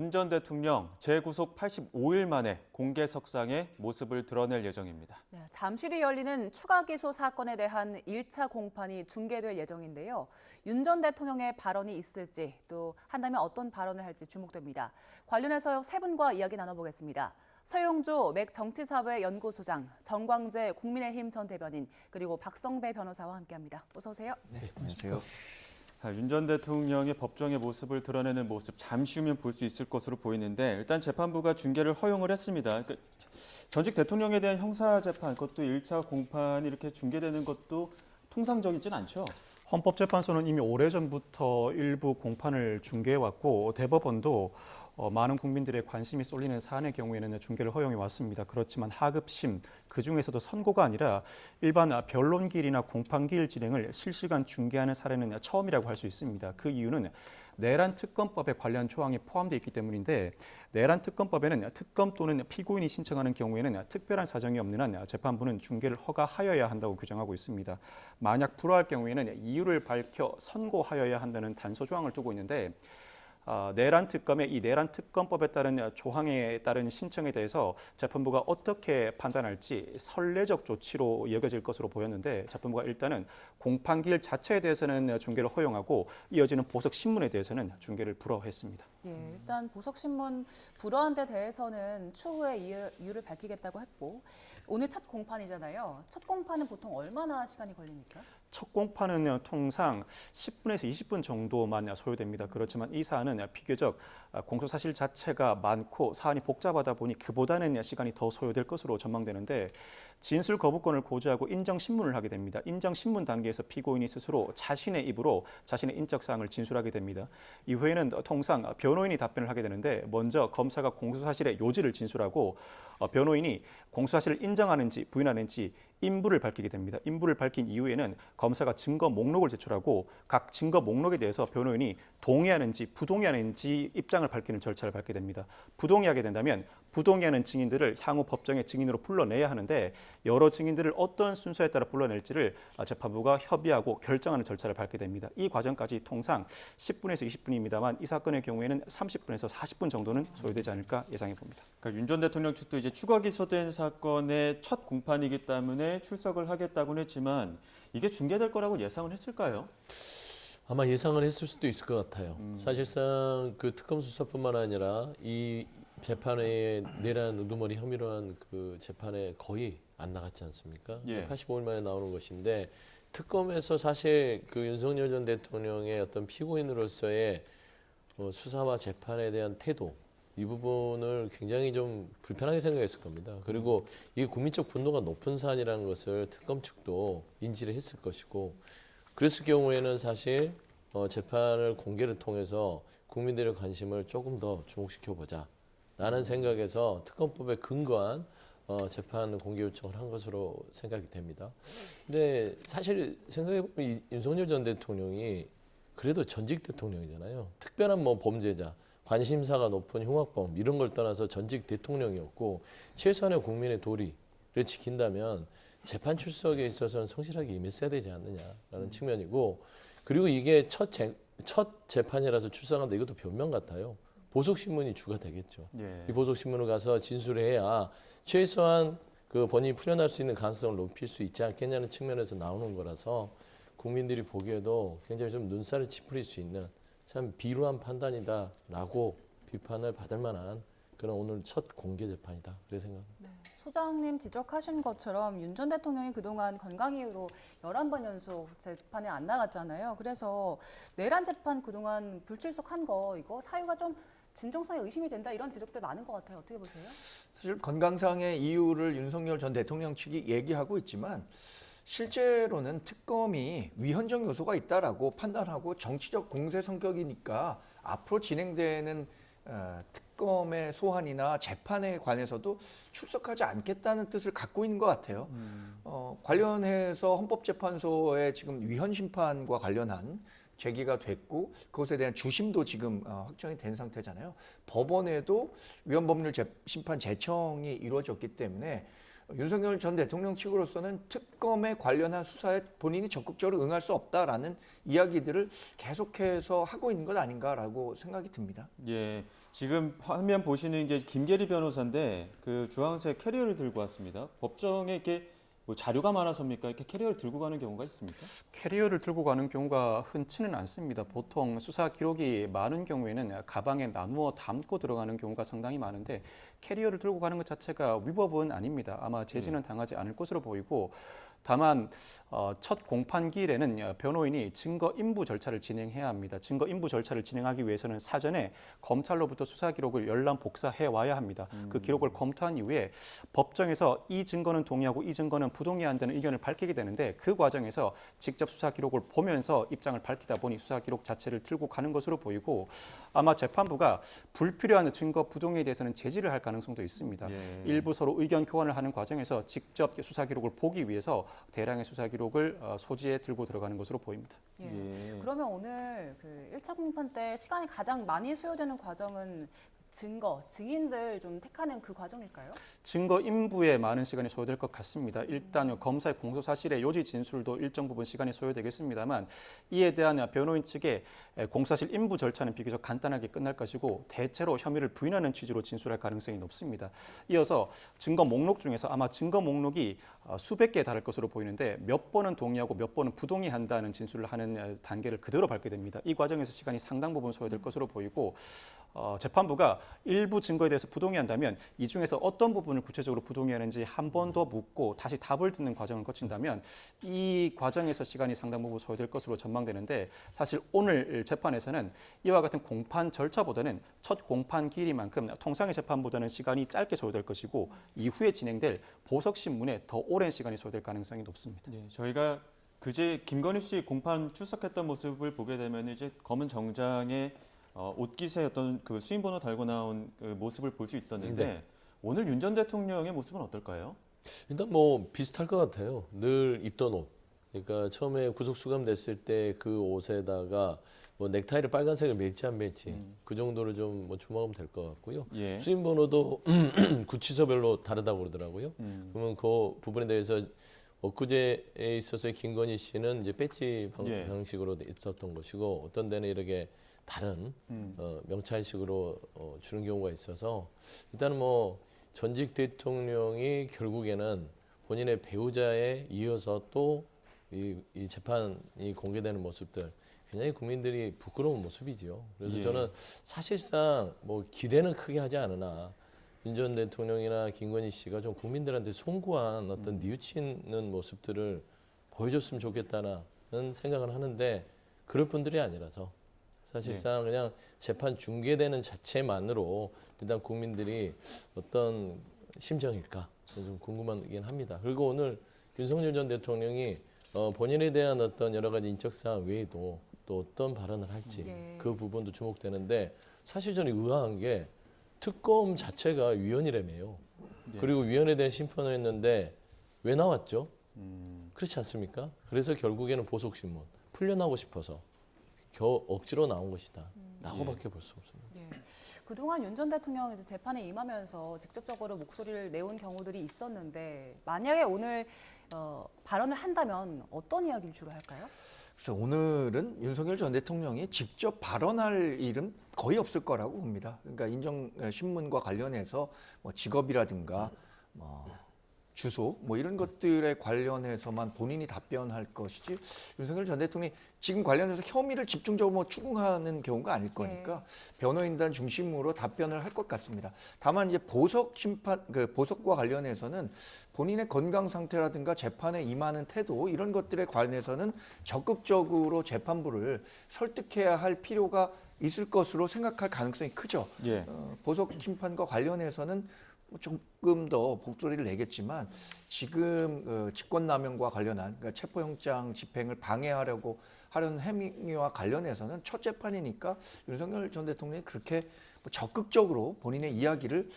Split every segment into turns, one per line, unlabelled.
윤 전 대통령 재구속 85일 만에 공개석상에 모습을 드러낼 예정입니다.
네, 잠시 뒤 열리는 추가 기소 사건에 대한 1차 공판이 중계될 예정인데요. 윤 전 대통령의 발언이 있을지 또 한다면 어떤 발언을 할지 주목됩니다. 관련해서 세 분과 이야기 나눠보겠습니다. 서영조 맥 정치사회 연구소장, 정광재 국민의힘 전 대변인, 그리고 박성배 변호사와 함께합니다. 어서 오세요.
네, 안녕하세요.
윤 전 대통령의 법정의 모습을 드러내는 모습 잠시 후면 볼 수 있을 것으로 보이는데 일단 재판부가 중계를 허용을 했습니다. 그러니까 전직 대통령에 대한 형사재판, 그것도 1차 공판이 이렇게 중계되는 것도 통상적이진 않죠?
헌법재판소는 이미 오래전부터 일부 공판을 중개해왔고 대법원도 많은 국민들의 관심이 쏠리는 사안의 경우에는 중개를 허용해 왔습니다. 그렇지만 하급심, 그중에서도 선고가 아니라 일반 변론기일이나 공판기일 진행을 실시간 중개하는 사례는 처음이라고 할 수 있습니다. 그 이유는 내란 특검법에 관련 조항이 포함되어 있기 때문인데 내란 특검법에는 특검 또는 피고인이 신청하는 경우에는 특별한 사정이 없는 한 재판부는 중개를 허가하여야 한다고 규정하고 있습니다. 만약 불허할 경우에는 이유를 밝혀 선고하여야 한다는 단서 조항을 두고 있는데 내란 특검의 이 내란 특검법에 따른 조항에 따른 신청에 대해서 재판부가 어떻게 판단할지 선례적 조치로 여겨질 것으로 보였는데 재판부가 일단은 공판기일 자체에 대해서는 중개를 허용하고 이어지는 보석 신문에 대해서는 중개를 불허했습니다.
예, 일단 보석신문 불허한 데 대해서는 추후에 이유를 밝히겠다고 했고 오늘 첫 공판이잖아요. 첫 공판은 보통 얼마나 시간이 걸립니까?
첫 공판은 통상 10분에서 20분 정도만 소요됩니다. 그렇지만 이 사안은 비교적 공소 사실 자체가 많고 사안이 복잡하다 보니 그보다는 시간이 더 소요될 것으로 전망되는데 진술 거부권을 고지하고 인정신문을 하게 됩니다. 인정신문 단계에서 피고인이 스스로 자신의 입으로 자신의 인적 사항을 진술하게 됩니다. 이후에는 통상 변호인이 답변을 하게 되는데 먼저 검사가 공소 사실의 요지를 진술하고 변호인이 공소 사실을 인정하는지 부인하는지 인부를 밝히게 됩니다. 인부를 밝힌 이후에는 검사가 증거 목록을 제출하고 각 증거 목록에 대해서 변호인이 동의하는지 부동의하는지 입장을 밝히는 절차를 밟게 됩니다. 부동의하게 된다면 부동의하는 증인들을 향후 법정에 증인으로 불러내야 하는데 여러 증인들을 어떤 순서에 따라 불러낼지를 재판부가 협의하고 결정하는 절차를 밟게 됩니다. 이 과정까지 통상 10분에서 20분입니다만 이 사건의 경우에는 30분에서 40분 정도는 소요되지 않을까 예상해 봅니다.
그러니까 윤 전 대통령 측도 이제 추가 기소된 사건의 첫 공판이기 때문에 출석을 하겠다고는 했지만 이게 중계될 거라고 예상을 했을까요?
아마 예상을 했을 수도 있을 것 같아요. 사실상 그 특검 수사뿐만 아니라 이 재판에 내란 우두머리 혐의로 한 그 재판에 거의 안 나갔지 않습니까?
예.
85일 만에 나오는 것인데 특검에서 사실 그 윤석열 전 대통령의 어떤 피고인으로서의 수사와 재판에 대한 태도 이 부분을 굉장히 좀 불편하게 생각했을 겁니다. 그리고 이게 국민적 분노가 높은 사안이라는 것을 특검 측도 인지를 했을 것이고 그랬을 경우에는 사실 재판을 공개를 통해서 국민들의 관심을 조금 더 주목시켜보자 라는 생각에서 특검법에 근거한 재판 공개 요청을 한 것으로 생각이 됩니다. 근데 사실 생각해보면 윤석열 전 대통령이 그래도 전직 대통령이잖아요. 특별한 뭐 범죄자, 관심사가 높은 흉악범 이런 걸 떠나서 전직 대통령이었고 최소한의 국민의 도리를 지킨다면 재판 출석에 있어서는 성실하게 임했어야 되지 않느냐라는 측면이고 그리고 이게 첫 재판이라서 출석한다 이것도 변명 같아요. 보석신문이 주가 되겠죠.
예.
이 보석신문을 가서 진술을 해야 최소한 그 본인이 풀려날 수 있는 가능성을 높일 수 있지 않겠냐는 측면에서 나오는 거라서 국민들이 보기에도 굉장히 좀 눈살을 찌푸릴 수 있는 참 비루한 판단이다라고 비판을 받을 만한 그런 오늘 첫 공개 재판이다. 그렇게 생각합니다.
네, 소장님 지적하신 것처럼 윤 전 대통령이 그동안 건강 이유로 11번 연속 재판에 안 나갔잖아요. 그래서 내란 재판 그동안 불출석한 거 이거 사유가 좀 진정성에 의심이 된다 이런 지적들 많은 것 같아요. 어떻게 보세요?
사실 건강상의 이유를 윤석열 전 대통령 측이 얘기하고 있지만 실제로는 특검이 위헌적 요소가 있다라고 판단하고 정치적 공세 성격이니까 앞으로 진행되는 특검의 소환이나 재판에 관해서도 출석하지 않겠다는 뜻을 갖고 있는 것 같아요. 관련해서 헌법재판소의 지금 위헌 심판과 관련한 제기가 됐고 그것에 대한 주심도 지금 확정이 된 상태잖아요. 법원에도 위헌법률 심판 제청이 이루어졌기 때문에 윤석열 전 대통령 측으로서는 특검에 관련한 수사에 본인이 적극적으로 응할 수 없다라는 이야기들을 계속해서 하고 있는 것 아닌가라고 생각이 듭니다.
예. 지금 화면 보시는 게 김계리 변호사인데 그 주황색 캐리어를 들고 왔습니다. 법정에 이렇게 뭐 자료가 많아서입니까? 이렇게 캐리어를 들고 가는 경우가 있습니까?
캐리어를 들고 가는 경우가 흔치는 않습니다. 보통 수사 기록이 많은 경우에는 가방에 나누어 담고 들어가는 경우가 상당히 많은데 캐리어를 들고 가는 것 자체가 위법은 아닙니다. 아마 제지는 당하지 않을 것으로 보이고 다만 첫 공판기일에는 변호인이 증거 인부 절차를 진행해야 합니다. 증거 인부 절차를 진행하기 위해서는 사전에 검찰로부터 수사 기록을 열람 복사해 와야 합니다. 그 기록을 검토한 이후에 법정에서 이 증거는 동의하고 이 증거는 부동의한다는 의견을 밝히게 되는데 그 과정에서 직접 수사 기록을 보면서 입장을 밝히다 보니 수사 기록 자체를 들고 가는 것으로 보이고 아마 재판부가 불필요한 증거 부동의에 대해서는 제지를 할 가능성도 있습니다.
예.
일부 서로 의견 교환을 하는 과정에서 직접 수사 기록을 보기 위해서 대량의 수사 기록을 소지에 들고 들어가는 것으로 보입니다.
예.
예.
그러면 오늘 그 1차 공판 때 시간이 가장 많이 소요되는 과정은 증거, 증인들 좀 택하는 그 과정일까요?
증거 인부에 많은 시간이 소요될 것 같습니다. 일단 검사의 공소 사실의 요지 진술도 일정 부분 시간이 소요되겠습니다만 이에 대한 변호인 측의 공소사실 인부 절차는 비교적 간단하게 끝날 것이고 대체로 혐의를 부인하는 취지로 진술할 가능성이 높습니다. 이어서 증거 목록 중에서 아마 증거 목록이 수백 개에 달할 것으로 보이는데 몇 번은 동의하고 몇 번은 부동의한다는 진술을 하는 단계를 그대로 밟게 됩니다. 이 과정에서 시간이 상당 부분 소요될 것으로 보이고 재판부가 일부 증거에 대해서 부동의한다면 이 중에서 어떤 부분을 구체적으로 부동의하는지 한 번 더 묻고 다시 답을 듣는 과정을 거친다면 이 과정에서 시간이 상당 부분 소요될 것으로 전망되는데 사실 오늘 재판에서는 이와 같은 공판 절차보다는 첫 공판 길이만큼 통상의 재판보다는 시간이 짧게 소요될 것이고 이후에 진행될 보석 신문에 더 오랜 시간이 소요될 가능성이 높습니다.
네, 저희가 그제 김건희 씨 공판 출석했던 모습을 보게 되면 이제 검은 정장에 옷깃에 어떤 그 수임번호 달고 나온 그 모습을 볼 수 있었는데
네.
오늘 윤 전 대통령의 모습은 어떨까요?
일단 뭐 비슷할 것 같아요. 늘 입던 옷. 그러니까 처음에 구속 수감됐을 때 그 옷에다가 뭐 넥타이를 빨간색을 맬지 안 맬지 그 정도로 좀 뭐 주목하면 될 것 같고요.
예.
수임 번호도 구치소별로 다르다고 그러더라고요. 그러면 그 부분에 대해서 엊그제에 있어서 김건희 씨는 이제 배지
예.
방식으로 있었던 것이고 어떤 데는 이렇게 다른 명찰식으로 주는 경우가 있어서 일단은 뭐 전직 대통령이 결국에는 본인의 배우자에 이어서 또 이 재판이 공개되는 모습들 굉장히 국민들이 부끄러운 모습이죠. 그래서
예.
저는 사실상 뭐 기대는 크게 하지 않으나 윤 전 대통령이나 김건희 씨가 좀 국민들한테 송구한 어떤 뉘우치는 모습들을 보여줬으면 좋겠다는 생각을 하는데 그럴 분들이 아니라서 사실상 그냥 재판 중계되는 자체만으로 일단 국민들이 어떤 심정일까 좀 궁금하긴 합니다. 그리고 오늘 윤석열 전 대통령이 본인에 대한 어떤 여러 가지 인적 사항 외에도 또 어떤 발언을 할지
예.
그 부분도 주목되는데 사실 저는 의아한 게 특검 자체가 위헌이라며요.
예.
그리고 위헌에 대한 심판을 했는데 왜 나왔죠? 그렇지 않습니까? 그래서 결국에는 보석신문 풀려나고 싶어서 억지로 나온 것이다 라고밖에 볼 수 없습니다.
예. 그동안 윤 전 대통령이 이제 재판에 임하면서 직접적으로 목소리를 내온 경우들이 있었는데 만약에 오늘 발언을 한다면 어떤 이야기를 주로 할까요?
그래서 오늘은 윤석열 전 대통령이 직접 발언할 일은 거의 없을 거라고 봅니다. 그러니까 인정 신문과 관련해서 뭐 직업이라든가 뭐 주소 뭐 이런 것들에 관련해서만 본인이 답변할 것이지 윤석열 전 대통령이 지금 관련해서 혐의를 집중적으로 뭐 추궁하는 경우가 아닐 거니까 변호인단 중심으로 답변을 할 것 같습니다. 다만 이제 보석 심판 보석과 관련해서는 본인의 건강 상태라든가 재판에 임하는 태도 이런 것들에 관해서는 적극적으로 재판부를 설득해야 할 필요가 있을 것으로 생각할 가능성이 크죠.
예.
보석 심판과 관련해서는 조금 더 목소리를 내겠지만 지금 직권남용과 관련한 그러니까 체포영장 집행을 방해하려고 하려는 행위와 관련해서는 첫 재판이니까 윤석열 전 대통령이 그렇게 적극적으로 본인의 이야기를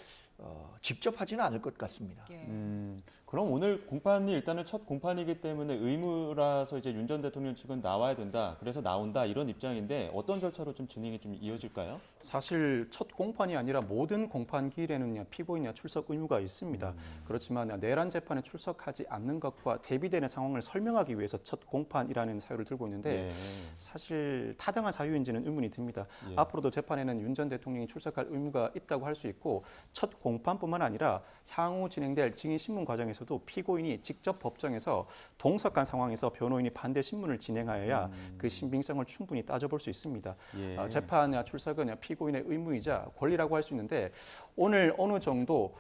직접 하지는 않을 것 같습니다.
예.
그럼 오늘 공판이 일단은 첫 공판이기 때문에 의무라서 이제 윤 전 대통령 측은 나와야 된다. 그래서 나온다 이런 입장인데 어떤 절차로 좀 진행이 좀 이어질까요?
사실 첫 공판이 아니라 모든 공판기일에는 피고인의 출석 의무가 있습니다. 그렇지만 내란 재판에 출석하지 않는 것과 대비되는 상황을 설명하기 위해서 첫 공판이라는 사유를 들고 있는데
예.
사실 타당한 사유인지는 의문이 듭니다.
예.
앞으로도 재판에는 윤 전 대통령이 출석할 의무가 있다고 할 수 있고 첫 공판뿐만 아니라 향후 진행될 증인 신문 과정에서도 피고인이 직접 법정에서 동석한 상황에서 변호인이 반대 신문을 진행하여야 그 신빙성을 충분히 따져볼 수 있습니다.
예.
재판 출석은 피고인의 의무이자 권리라고 할 수 있는데 오늘 어느 정도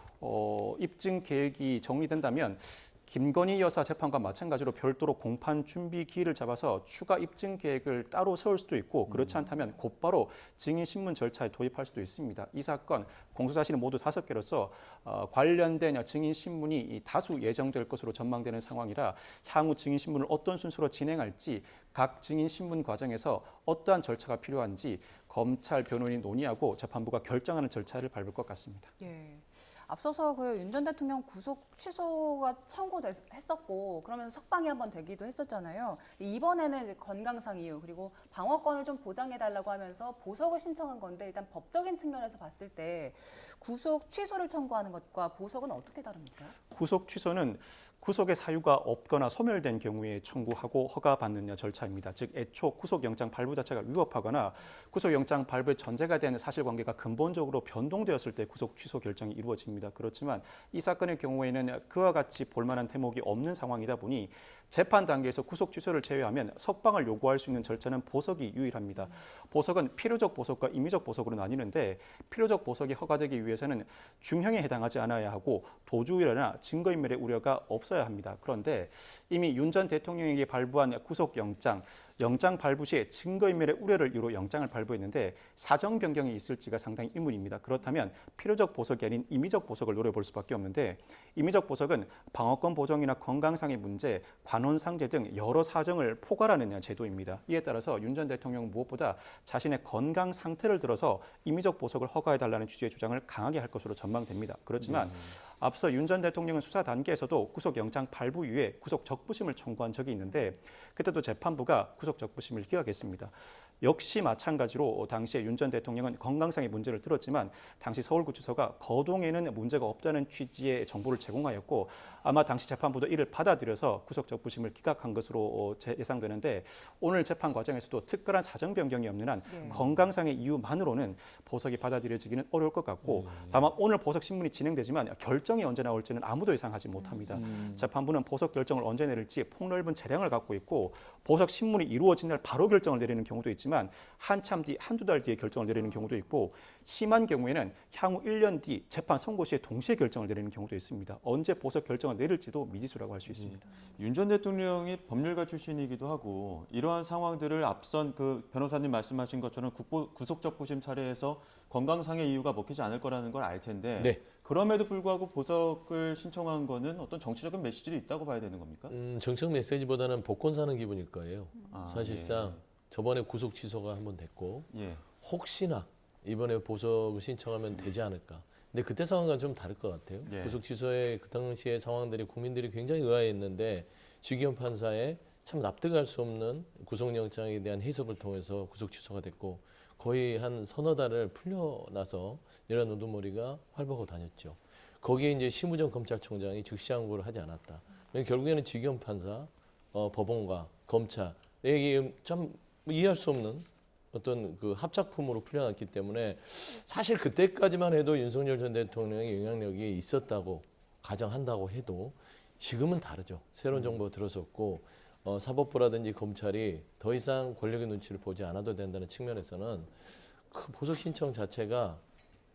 입증 계획이 정리된다면 김건희 여사 재판과 마찬가지로 별도로 공판 준비 기일을 잡아서 추가 입증 계획을 따로 세울 수도 있고 그렇지 않다면 곧바로 증인 신문 절차에 도입할 수도 있습니다. 이 사건 공소 사실은 모두 5개로서 관련된 증인 신문이 다수 예정될 것으로 전망되는 상황이라 향후 증인 신문을 어떤 순서로 진행할지 각 증인 신문 과정에서 어떠한 절차가 필요한지 검찰 변호인이 논의하고 재판부가 결정하는 절차를 밟을 것 같습니다.
예. 앞서서 그 윤 전 대통령 구속 취소가 청구했었고 그러면서 석방이 한번 되기도 했었잖아요. 이번에는 이제 건강상 이유 그리고 방어권을 좀 보장해달라고 하면서 보석을 신청한 건데 일단 법적인 측면에서 봤을 때 구속 취소를 청구하는 것과 보석은 어떻게 다릅니까?
구속 취소는 구속의 사유가 없거나 소멸된 경우에 청구하고 허가받는 절차입니다. 즉 애초 구속영장 발부 자체가 위법하거나 구속영장 발부의 전제가 되는 사실관계가 근본적으로 변동되었을 때 구속 취소 결정이 이루어집니다. 그렇지만 이 사건의 경우에는 그와 같이 볼만한 대목이 없는 상황이다 보니 재판 단계에서 구속 취소를 제외하면 석방을 요구할 수 있는 절차는 보석이 유일합니다. 보석은 필요적 보석과 임의적 보석으로 나뉘는데 필요적 보석이 허가되기 위해서는 중형에 해당하지 않아야 하고 도주우려나 증거인멸의 우려가 없어야 합니다. 그런데 이미 윤 전 대통령에게 발부한 구속영장, 영장 발부 시에 증거인멸의 우려를 이유로 영장을 발부했는데 사정 변경이 있을지가 상당히 의문입니다. 그렇다면 필요적 보석이 아닌 임의적 보석을 노려볼 수밖에 없는데 임의적 보석은 방어권 보정이나 건강상의 문제, 관원상제 등 여러 사정을 포괄하는 제도입니다. 이에 따라서 윤 전 대통령은 무엇보다 자신의 건강 상태를 들어서 임의적 보석을 허가해달라는 취지의 주장을 강하게 할 것으로 전망됩니다. 그렇지만 앞서 윤 전 대통령은 수사 단계에서도 구속영장 발부 이후에 구속 적부심을 청구한 적이 있는데 그때도 재판부가 구속 적부심을 기각했습니다. 역시 마찬가지로 당시에 윤 전 대통령은 건강상의 문제를 들었지만 당시 서울구치소가 거동에는 문제가 없다는 취지의 정보를 제공하였고 아마 당시 재판부도 이를 받아들여서 구속 적부심을 기각한 것으로 예상되는데 오늘 재판 과정에서도 특별한 사정 변경이 없는 한 건강상의 이유만으로는 보석이 받아들여지기는 어려울 것 같고 다만 오늘 보석 신문이 진행되지만 결정이 언제 나올지는 아무도 예상하지 못합니다. 재판부는 보석 결정을 언제 내릴지 폭넓은 재량을 갖고 있고 보석 신문이 이루어진 날 바로 결정을 내리는 경우도 있지만 한참 뒤 한두 달 뒤에 결정을 내리는 경우도 있고 심한 경우에는 향후 1년 뒤 재판 선고 시에 동시에 결정을 내리는 경우도 있습니다. 언제 보석 결정을 내릴지도 미지수라고 할 수 있습니다.
윤 전 대통령이 법률가 출신이기도 하고 이러한 상황들을 앞선 그 변호사님 말씀하신 것처럼 구속적부심 차례에서 건강상의 이유가 먹히지 않을 거라는 걸 알 텐데
네.
그럼에도 불구하고 보석을 신청한 거는 어떤 정치적인 메시지도 있다고 봐야 되는 겁니까?
정책 메시지보다는 복권 사는 기분일 거예요.
아,
사실상 저번에 구속 취소가 한번 됐고
예.
혹시나 이번에 보석을 신청하면 되지 않을까. 근데 그때 상황과 좀 다를 것 같아요.
예.
구속 취소의 그 당시의 상황들이 국민들이 굉장히 의아했는데 주기현 판사의 참 납득할 수 없는 구속영장에 대한 해석을 통해서 구속 취소가 됐고 거의 한 서너 달을 풀려나서 내란 우두머리가 활보하고 다녔죠. 거기에 이제 심우정 검찰총장이 즉시 항고를 하지 않았다. 결국에는 주기현 판사, 법원과 검찰에게 참 이해할 수 없는 어떤 그 합작품으로 풀려났기 때문에 사실 그때까지만 해도 윤석열 전 대통령의 영향력이 있었다고 가정한다고 해도 지금은 다르죠. 새로운 정보가 들어섰고 사법부라든지 검찰이 더 이상 권력의 눈치를 보지 않아도 된다는 측면에서는 그 보석 신청 자체가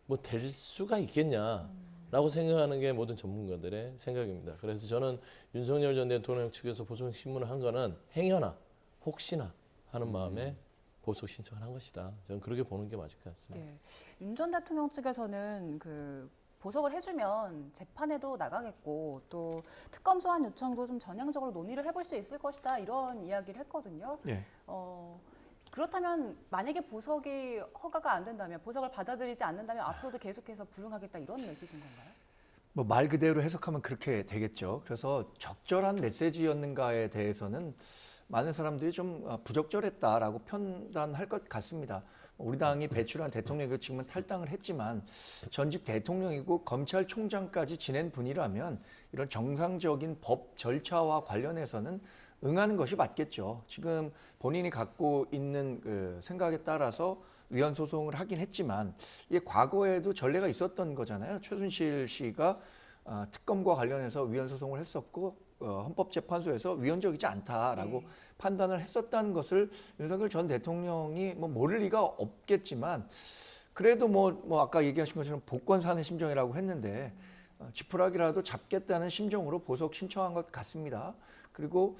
뭐 될 수가 있겠냐라고 생각하는 게 모든 전문가들의 생각입니다. 그래서 저는 윤석열 전 대통령 측에서 보석 신문을 한 거는 행여나 혹시나 하는 마음에 보석 신청을 한 것이다. 저는 그렇게 보는 게 맞을 것 같습니다.
예. 윤 전 대통령 측에서는 그 보석을 해주면 재판에도 나가겠고 또 특검 소환 요청도 좀 전향적으로 논의를 해볼 수 있을 것이다 이런 이야기를 했거든요.
예.
그렇다면 만약에 보석이 허가가 안 된다면 보석을 받아들이지 않는다면 앞으로도 계속해서 불응하겠다 이런 메시지인 건가요?
뭐 말 그대로 해석하면 그렇게 되겠죠. 그래서 적절한 메시지였는가에 대해서는 많은 사람들이 좀 부적절했다라고 판단할 것 같습니다. 우리 당이 배출한 대통령이 지금은 탈당을 했지만 전직 대통령이고 검찰총장까지 지낸 분이라면 이런 정상적인 법 절차와 관련해서는 응하는 것이 맞겠죠. 지금 본인이 갖고 있는 그 생각에 따라서 위헌 소송을 하긴 했지만 이게 과거에도 전례가 있었던 거잖아요. 최순실 씨가 특검과 관련해서 위헌 소송을 했었고 헌법재판소에서 위헌적이지 않다라고 판단을 했었다는 것을 윤석열 전 대통령이 뭐 모를 리가 없겠지만 그래도 뭐 아까 얘기하신 것처럼 복권 사는 심정이라고 했는데 지푸라기라도 잡겠다는 심정으로 보석 신청한 것 같습니다. 그리고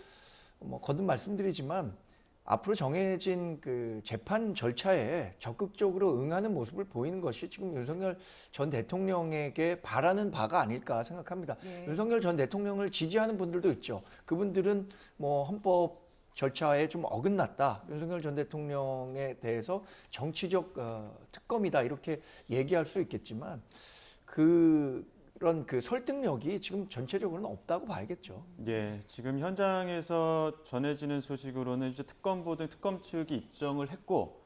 뭐 거듭 말씀드리지만 앞으로 정해진 그 재판 절차에 적극적으로 응하는 모습을 보이는 것이 지금 윤석열 전 대통령에게 바라는 바가 아닐까 생각합니다. 윤석열 전 대통령을 지지하는 분들도 있죠. 그분들은 뭐 헌법 절차에 좀 어긋났다. 윤석열 전 대통령에 대해서 정치적 특검이다 이렇게 얘기할 수 있겠지만 그런 그 설득력이 지금 전체적으로는 없다고 봐야겠죠.
예, 지금 현장에서 전해지는 소식으로는 이제 특검보 등 특검 측이 입정을 했고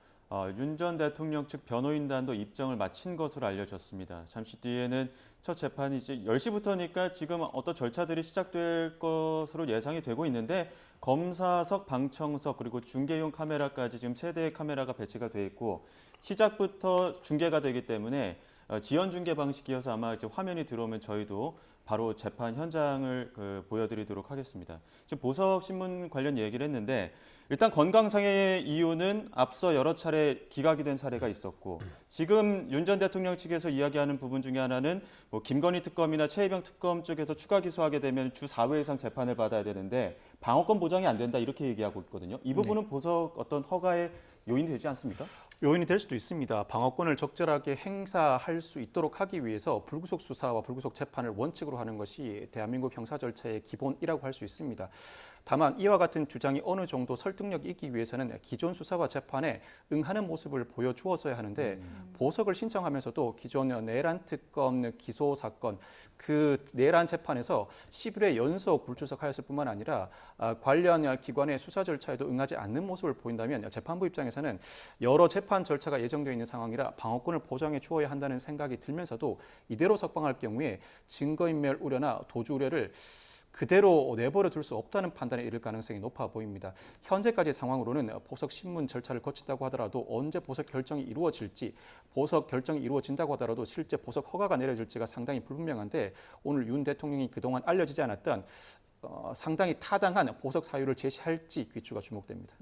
윤 전 대통령 측 변호인단도 입정을 마친 것으로 알려졌습니다. 잠시 뒤에는 첫 재판이 이제 10시부터니까 지금 어떤 절차들이 시작될 것으로 예상이 되고 있는데 검사석, 방청석 그리고 중계용 카메라까지 지금 3대의 카메라가 배치가 돼 있고 시작부터 중계가 되기 때문에 지연 중계 방식이어서 아마 이제 화면이 들어오면 저희도 바로 재판 현장을 보여드리도록 하겠습니다. 지금 보석 신문 관련 얘기를 했는데 일단 건강상의 이유는 앞서 여러 차례 기각이 된 사례가 있었고 지금 윤 전 대통령 측에서 이야기하는 부분 중에 하나는 뭐 김건희 특검이나 최혜병 특검 쪽에서 추가 기소하게 되면 주 4회 이상 재판을 받아야 되는데 방어권 보장이 안 된다 이렇게 얘기하고 있거든요. 이 부분은 보석 어떤 허가의 요인이 되지 않습니까?
요인이 될 수도 있습니다. 방어권을 적절하게 행사할 수 있도록 하기 위해서 불구속 수사와 불구속 재판을 원칙으로 하는 것이 대한민국 형사 절차의 기본이라고 할 수 있습니다. 다만 이와 같은 주장이 어느 정도 설득력이 있기 위해서는 기존 수사와 재판에 응하는 모습을 보여주었어야 하는데 보석을 신청하면서도 기존 내란 특검 기소 사건 그 내란 재판에서 10일의 연속 불출석하였을 뿐만 아니라 관련 기관의 수사 절차에도 응하지 않는 모습을 보인다면 재판부 입장에서는 여러 재판 절차가 예정되어 있는 상황이라 방어권을 보장해 주어야 한다는 생각이 들면서도 이대로 석방할 경우에 증거인멸 우려나 도주 우려를 그대로 내버려 둘 수 없다는 판단에 이를 가능성이 높아 보입니다. 현재까지 상황으로는 보석 신문 절차를 거친다고 하더라도 언제 보석 결정이 이루어질지, 보석 결정이 이루어진다고 하더라도 실제 보석 허가가 내려질지가 상당히 불분명한데 오늘 윤 대통령이 그동안 알려지지 않았던 상당히 타당한 보석 사유를 제시할지 귀추가 주목됩니다.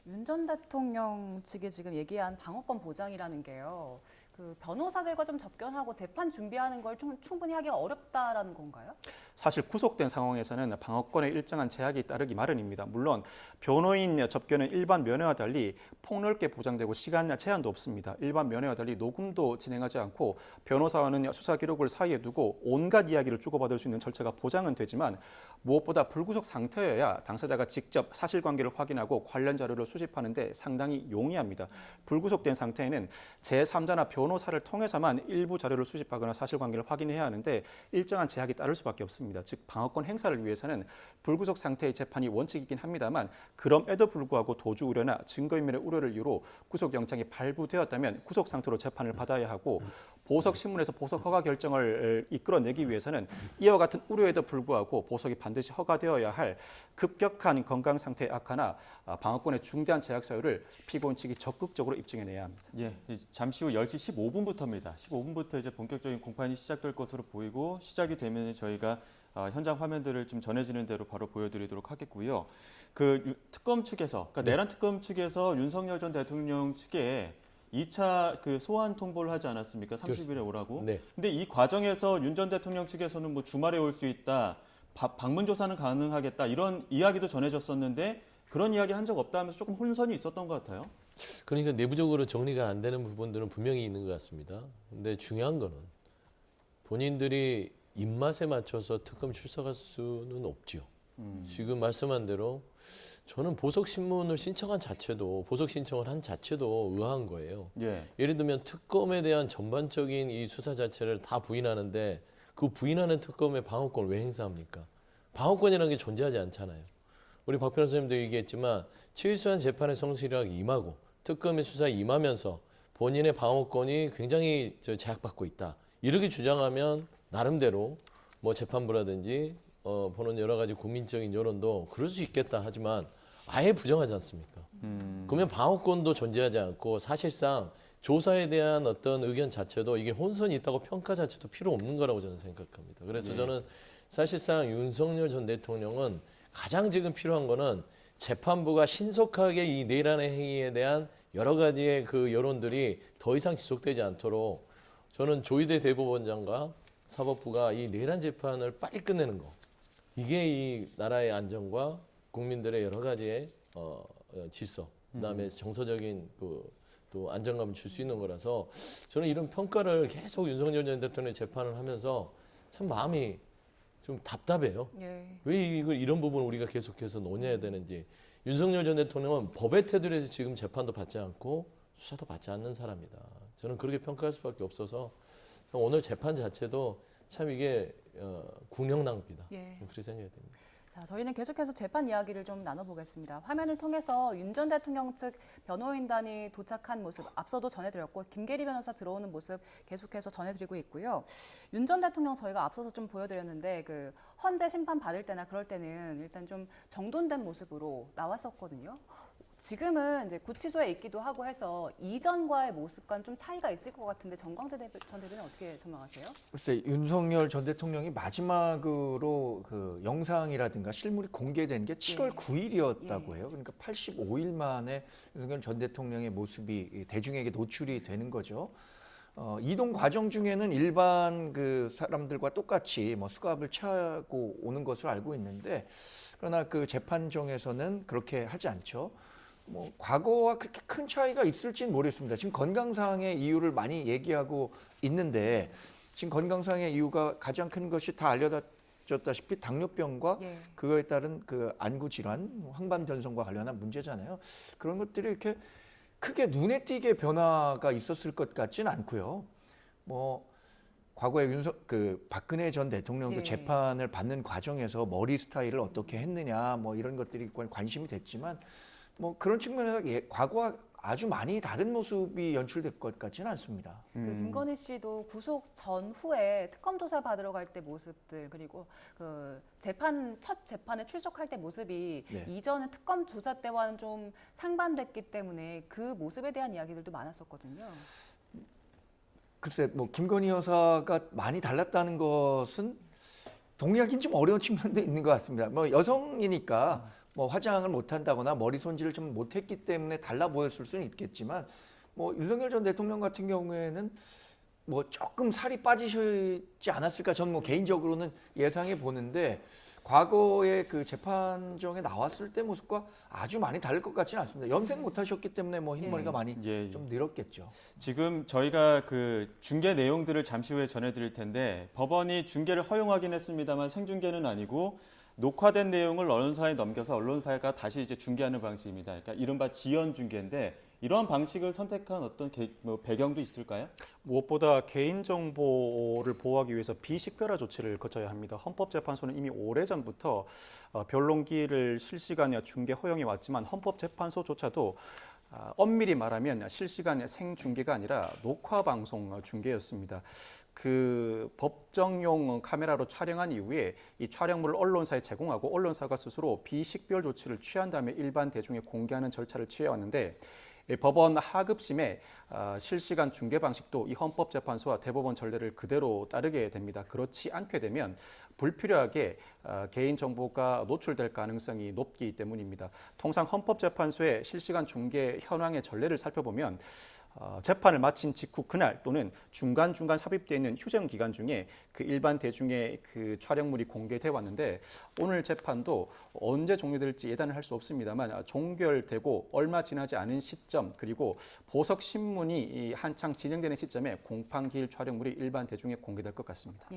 윤 전 대통령 측이 지금 얘기한 방어권 보장이라는 게요. 그 변호사들과 좀 접견하고 재판 준비하는 걸 충분히 하기가 어렵다라는 건가요?
사실 구속된 상황에서는 방어권에 일정한 제약이 따르기 마련입니다. 물론 변호인 접견은 일반 면회와 달리 폭넓게 보장되고 시간 제한도 없습니다. 일반 면회와 달리 녹음도 진행하지 않고 변호사와는 수사 기록을 사이에 두고 온갖 이야기를 주고받을 수 있는 절차가 보장은 되지만 무엇보다 불구속 상태여야 당사자가 직접 사실관계를 확인하고 관련 자료를 수집하는 데 상당히 용이합니다. 불구속된 상태에는 제3자나 변호사를 통해서만 일부 자료를 수집하거나 사실관계를 확인해야 하는데 일정한 제약이 따를 수밖에 없습니다. 즉 방어권 행사를 위해서는 불구속 상태의 재판이 원칙이긴 합니다만 그럼에도 불구하고 도주 우려나 증거인멸의 우려를 이유로 구속영장이 발부되었다면 구속 상태로 재판을 받아야 하고 보석 신문에서 보석 허가 결정을 이끌어내기 위해서는 이와 같은 우려에도 불구하고 보석이 반드시 허가되어야 할 급격한 건강 상태의 악화나 방어권의 중대한 제약 사유를 피고인 측이 적극적으로 입증해내야 합니다.
예, 잠시 후 10시 15분부터입니다. 15분부터 이제 본격적인 공판이 시작될 것으로 보이고 시작이 되면 저희가 현장 화면들을 좀 전해지는 대로 바로 보여드리도록 하겠고요. 그 특검 측에서, 그러니까 내란 특검 측에서 윤석열 전 대통령 측에 2차 그 소환 통보를 하지 않았습니까? 30일에 오라고.
네.
근데 이 과정에서 윤 전 대통령 측에서는 뭐 주말에 올 수 있다, 방문 조사는 가능하겠다 이런 이야기도 전해졌었는데 그런 이야기 한 적 없다 하면서 조금 혼선이 있었던 것 같아요.
그러니까 내부적으로 정리가 안 되는 부분들은 분명히 있는 것 같습니다. 근데 중요한 거는 본인들이 입맛에 맞춰서 특검 출석할 수는 없죠. 지금 말씀한 대로 저는 보석 신문을 신청한 자체도 보석 신청을 한 자체도 의아한 거예요.
예.
예를 들면 특검에 대한 전반적인 이 수사 자체를 다 부인하는데 그 부인하는 특검의 방어권을 왜 행사합니까? 방어권이라는 게 존재하지 않잖아요. 우리 박 변호사님도 얘기했지만 최유수한 재판의 성실하게 임하고 특검의 수사에 임하면서 본인의 방어권이 굉장히 제약받고 있다. 이렇게 주장하면 나름대로 뭐 재판부라든지 보는 여러 가지 국민적인 여론도 그럴 수 있겠다 하지만 아예 부정하지 않습니까? 그러면 방어권도 존재하지 않고 사실상 조사에 대한 어떤 의견 자체도 이게 혼선이 있다고 평가 자체도 필요 없는 거라고 저는 생각합니다. 그래서 저는 사실상 윤석열 전 대통령은 가장 지금 필요한 거는 재판부가 신속하게 이 내란의 행위에 대한 여러 가지의 그 여론들이 더 이상 지속되지 않도록 저는 조희대 대법원장과 사법부가 이 내란 재판을 빨리 끝내는 거. 이게 이 나라의 안정과 국민들의 여러 가지의 질서, 그다음에 정서적인 또 안정감을 줄 수 있는 거라서 저는 이런 평가를 계속 윤석열 전 대통령의 재판을 하면서 참 마음이 좀 답답해요.
예.
왜 이런 부분을 우리가 계속해서 논의해야 되는지. 윤석열 전 대통령은 법의 테두리에서 지금 재판도 받지 않고 수사도 받지 않는 사람이다. 저는 그렇게 평가할 수밖에 없어서 오늘 재판 자체도 참 이게 국력 낭비다.
예.
그렇게 생각이 됩니다.
자, 저희는 계속해서 재판 이야기를 좀 나눠보겠습니다. 화면을 통해서 윤 전 대통령 측 변호인단이 도착한 모습 앞서도 전해드렸고 김계리 변호사 들어오는 모습 계속해서 전해드리고 있고요. 윤 전 대통령 저희가 앞서서 좀 보여드렸는데 그 헌재 심판 받을 때나 그럴 때는 일단 좀 정돈된 모습으로 나왔었거든요. 지금은 이제 구치소에 있기도 하고 해서 이전과의 모습과는 좀 차이가 있을 것 같은데 정광재 전 대표는 어떻게 전망하세요?
글쎄 윤석열 전 대통령이 마지막으로 그 영상이라든가 실물이 공개된 게 7월 9일이었다고 해요. 그러니까 85일 만에 윤석열 전 대통령의 모습이 대중에게 노출이 되는 거죠. 이동 과정 중에는 일반 그 사람들과 똑같이 뭐 수갑을 차고 오는 것으로 알고 있는데 그러나 그 재판정에서는 그렇게 하지 않죠. 뭐 과거와 그렇게 큰 차이가 있을지는 모르겠습니다. 지금 건강상의 이유를 많이 얘기하고 있는데 지금 건강상의 이유가 가장 큰 것이 다 알려졌다시피 당뇨병과 그거에 따른 그 안구 질환, 황반 변성과 관련한 문제잖아요. 그런 것들이 이렇게 크게 눈에 띄게 변화가 있었을 것 같지는 않고요. 뭐 과거에 박근혜 전 대통령도 재판을 받는 과정에서 머리 스타일을 어떻게 했느냐 뭐 이런 것들이 관심이 됐지만 뭐 그런 측면에서 과거와 아주 많이 다른 모습이 연출될 것 같지는 않습니다.
그 김건희 씨도 구속 전후에 특검 조사 받으러 갈 때 모습들 그리고 그 첫 재판에 출석할 때 모습이 이전의 특검 조사 때와는 좀 상반됐기 때문에 그 모습에 대한 이야기들도 많았었거든요.
글쎄 뭐 김건희 여사가 많이 달랐다는 것은 동의하기는 좀 어려운 측면도 있는 것 같습니다. 뭐 여성이니까 뭐 화장을 못한다거나 머리 손질을 좀 못했기 때문에 달라 보였을 수는 있겠지만 뭐 윤석열 전 대통령 같은 경우에는 뭐 조금 살이 빠지지 않았을까 저는 뭐 개인적으로는 예상해 보는데 과거에 그 재판정에 나왔을 때 모습과 아주 많이 다를 것 같지는 않습니다. 염색 못하셨기 때문에 뭐 흰머리가 많이 좀 늘었겠죠.
지금 저희가 그 중계 내용들을 잠시 후에 전해드릴 텐데 법원이 중계를 허용하긴 했습니다만 생중계는 아니고 녹화된 내용을 언론사에 넘겨서 언론사가 다시 이제 중계하는 방식입니다. 그러니까 이른바 지연 중계인데 이러한 방식을 선택한 어떤 배경도 있을까요?
무엇보다 개인정보를 보호하기 위해서 비식별화 조치를 거쳐야 합니다. 헌법재판소는 이미 오래전부터 변론기를 실시간 중계 허용해 왔지만 헌법재판소조차도 엄밀히 말하면 실시간 생중계가 아니라 녹화방송 중계였습니다. 그 법정용 카메라로 촬영한 이후에 이 촬영물을 언론사에 제공하고 언론사가 스스로 비식별 조치를 취한 다음에 일반 대중에 공개하는 절차를 취해왔는데 법원 하급심에 실시간 중계 방식도 이 헌법재판소와 대법원 전례를 그대로 따르게 됩니다. 그렇지 않게 되면 불필요하게 개인정보가 노출될 가능성이 높기 때문입니다. 통상 헌법재판소의 실시간 중계 현황의 전례를 살펴보면 재판을 마친 직후 그날 또는 중간중간 삽입되어 있는 휴정 기간 중에 그 일반 대중의 그 촬영물이 공개돼 왔는데 오늘 재판도 언제 종료될지 예단을 할 수 없습니다만 종결되고 얼마 지나지 않은 시점 그리고 보석 신문이 한창 진행되는 시점에 공판기일 촬영물이 일반 대중에 공개될 것 같습니다.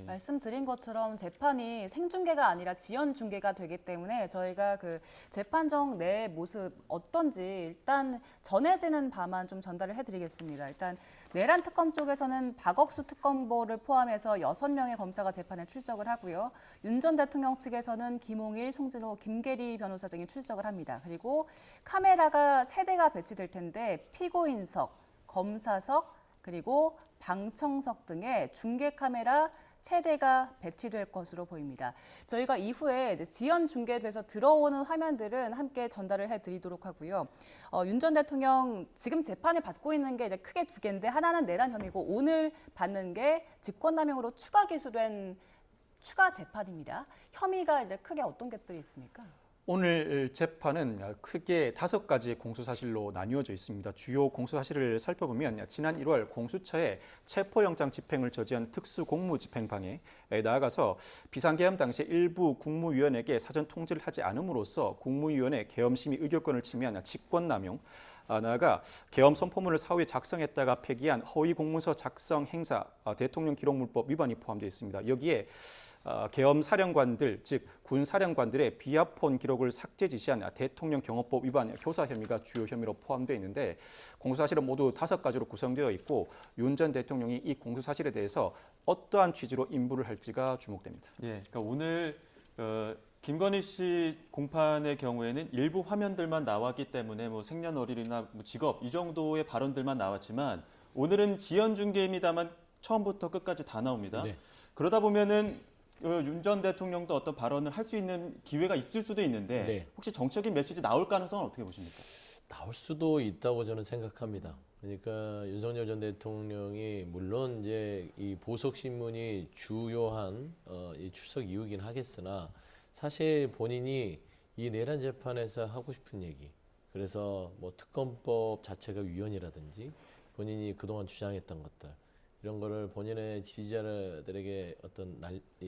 말씀드린 것처럼 재판이 생중계가 아니라 지연 중계가 되기 때문에 저희가 그 재판정 내 모습 어떤지 일단 전해지는 바만 좀 전해 전달을 해드리겠습니다. 일단 내란 특검 쪽에서는 박억수 특검보를 포함해서 6명의 검사가 재판에 출석을 하고요. 윤 전 대통령 측에서는 김홍일, 송진호, 김계리 변호사 등이 출석을 합니다. 그리고 카메라가 3대가 배치될 텐데 피고인석, 검사석, 그리고 방청석 등의 중계 카메라 3대가 배치될 것으로 보입니다. 저희가 이후에 이제 지연 중계돼서 들어오는 화면들은 함께 전달을 해드리도록 하고요. 윤 전 대통령 지금 재판을 받고 있는 게 이제 크게 2개인데 하나는 내란 혐의고 오늘 받는 게 직권남용으로 추가 기소된 추가 재판입니다. 혐의가 이제 크게 어떤 것들이 있습니까?
오늘 재판은 크게 5가지의 공수사실로 나뉘어져 있습니다. 주요 공수사실을 살펴보면 지난 1월 공수처에 체포영장 집행을 저지한 특수공무집행방해, 나아가서 비상계엄 당시 일부 국무위원에게 사전 통지를 하지 않음으로써 국무위원회 계엄심의 의결권을 침해한 직권남용, 나아가 계엄 선포문을 사후에 작성했다가 폐기한 허위 공문서 작성 행사, 대통령 기록물법 위반이 포함되어 있습니다. 여기에 계엄 사령관들, 즉 군 사령관들의 비합본 기록을 삭제 지시한 대통령 경호법 위반 교사 혐의가 주요 혐의로 포함되어 있는데 공수사실은 모두 5가지로 구성되어 있고 윤 전 대통령이 이 공수사실에 대해서 어떠한 취지로 인부를 할지가 주목됩니다.
예, 그러니까 오늘 김건희 씨 공판의 경우에는 일부 화면들만 나왔기 때문에 뭐 생년월일이나 뭐 직업 이 정도의 발언들만 나왔지만 오늘은 지연 중계입니다만 처음부터 끝까지 다 나옵니다.
네.
그러다 보면은 윤 전 대통령도 어떤 발언을 할 수 있는 기회가 있을 수도 있는데
네.
혹시 정책인 메시지 나올 가능성은 어떻게 보십니까?
나올 수도 있다고 저는 생각합니다. 그러니까 윤석열 전 대통령이 물론 이제 이 보석 신문이 주요한 이 출석 이유긴 하겠으나 사실 본인이 이 내란 재판에서 하고 싶은 얘기, 그래서 뭐 특검법 자체가 위헌이라든지 본인이 그동안 주장했던 것들 이런 거를 본인의 지지자들에게 어떤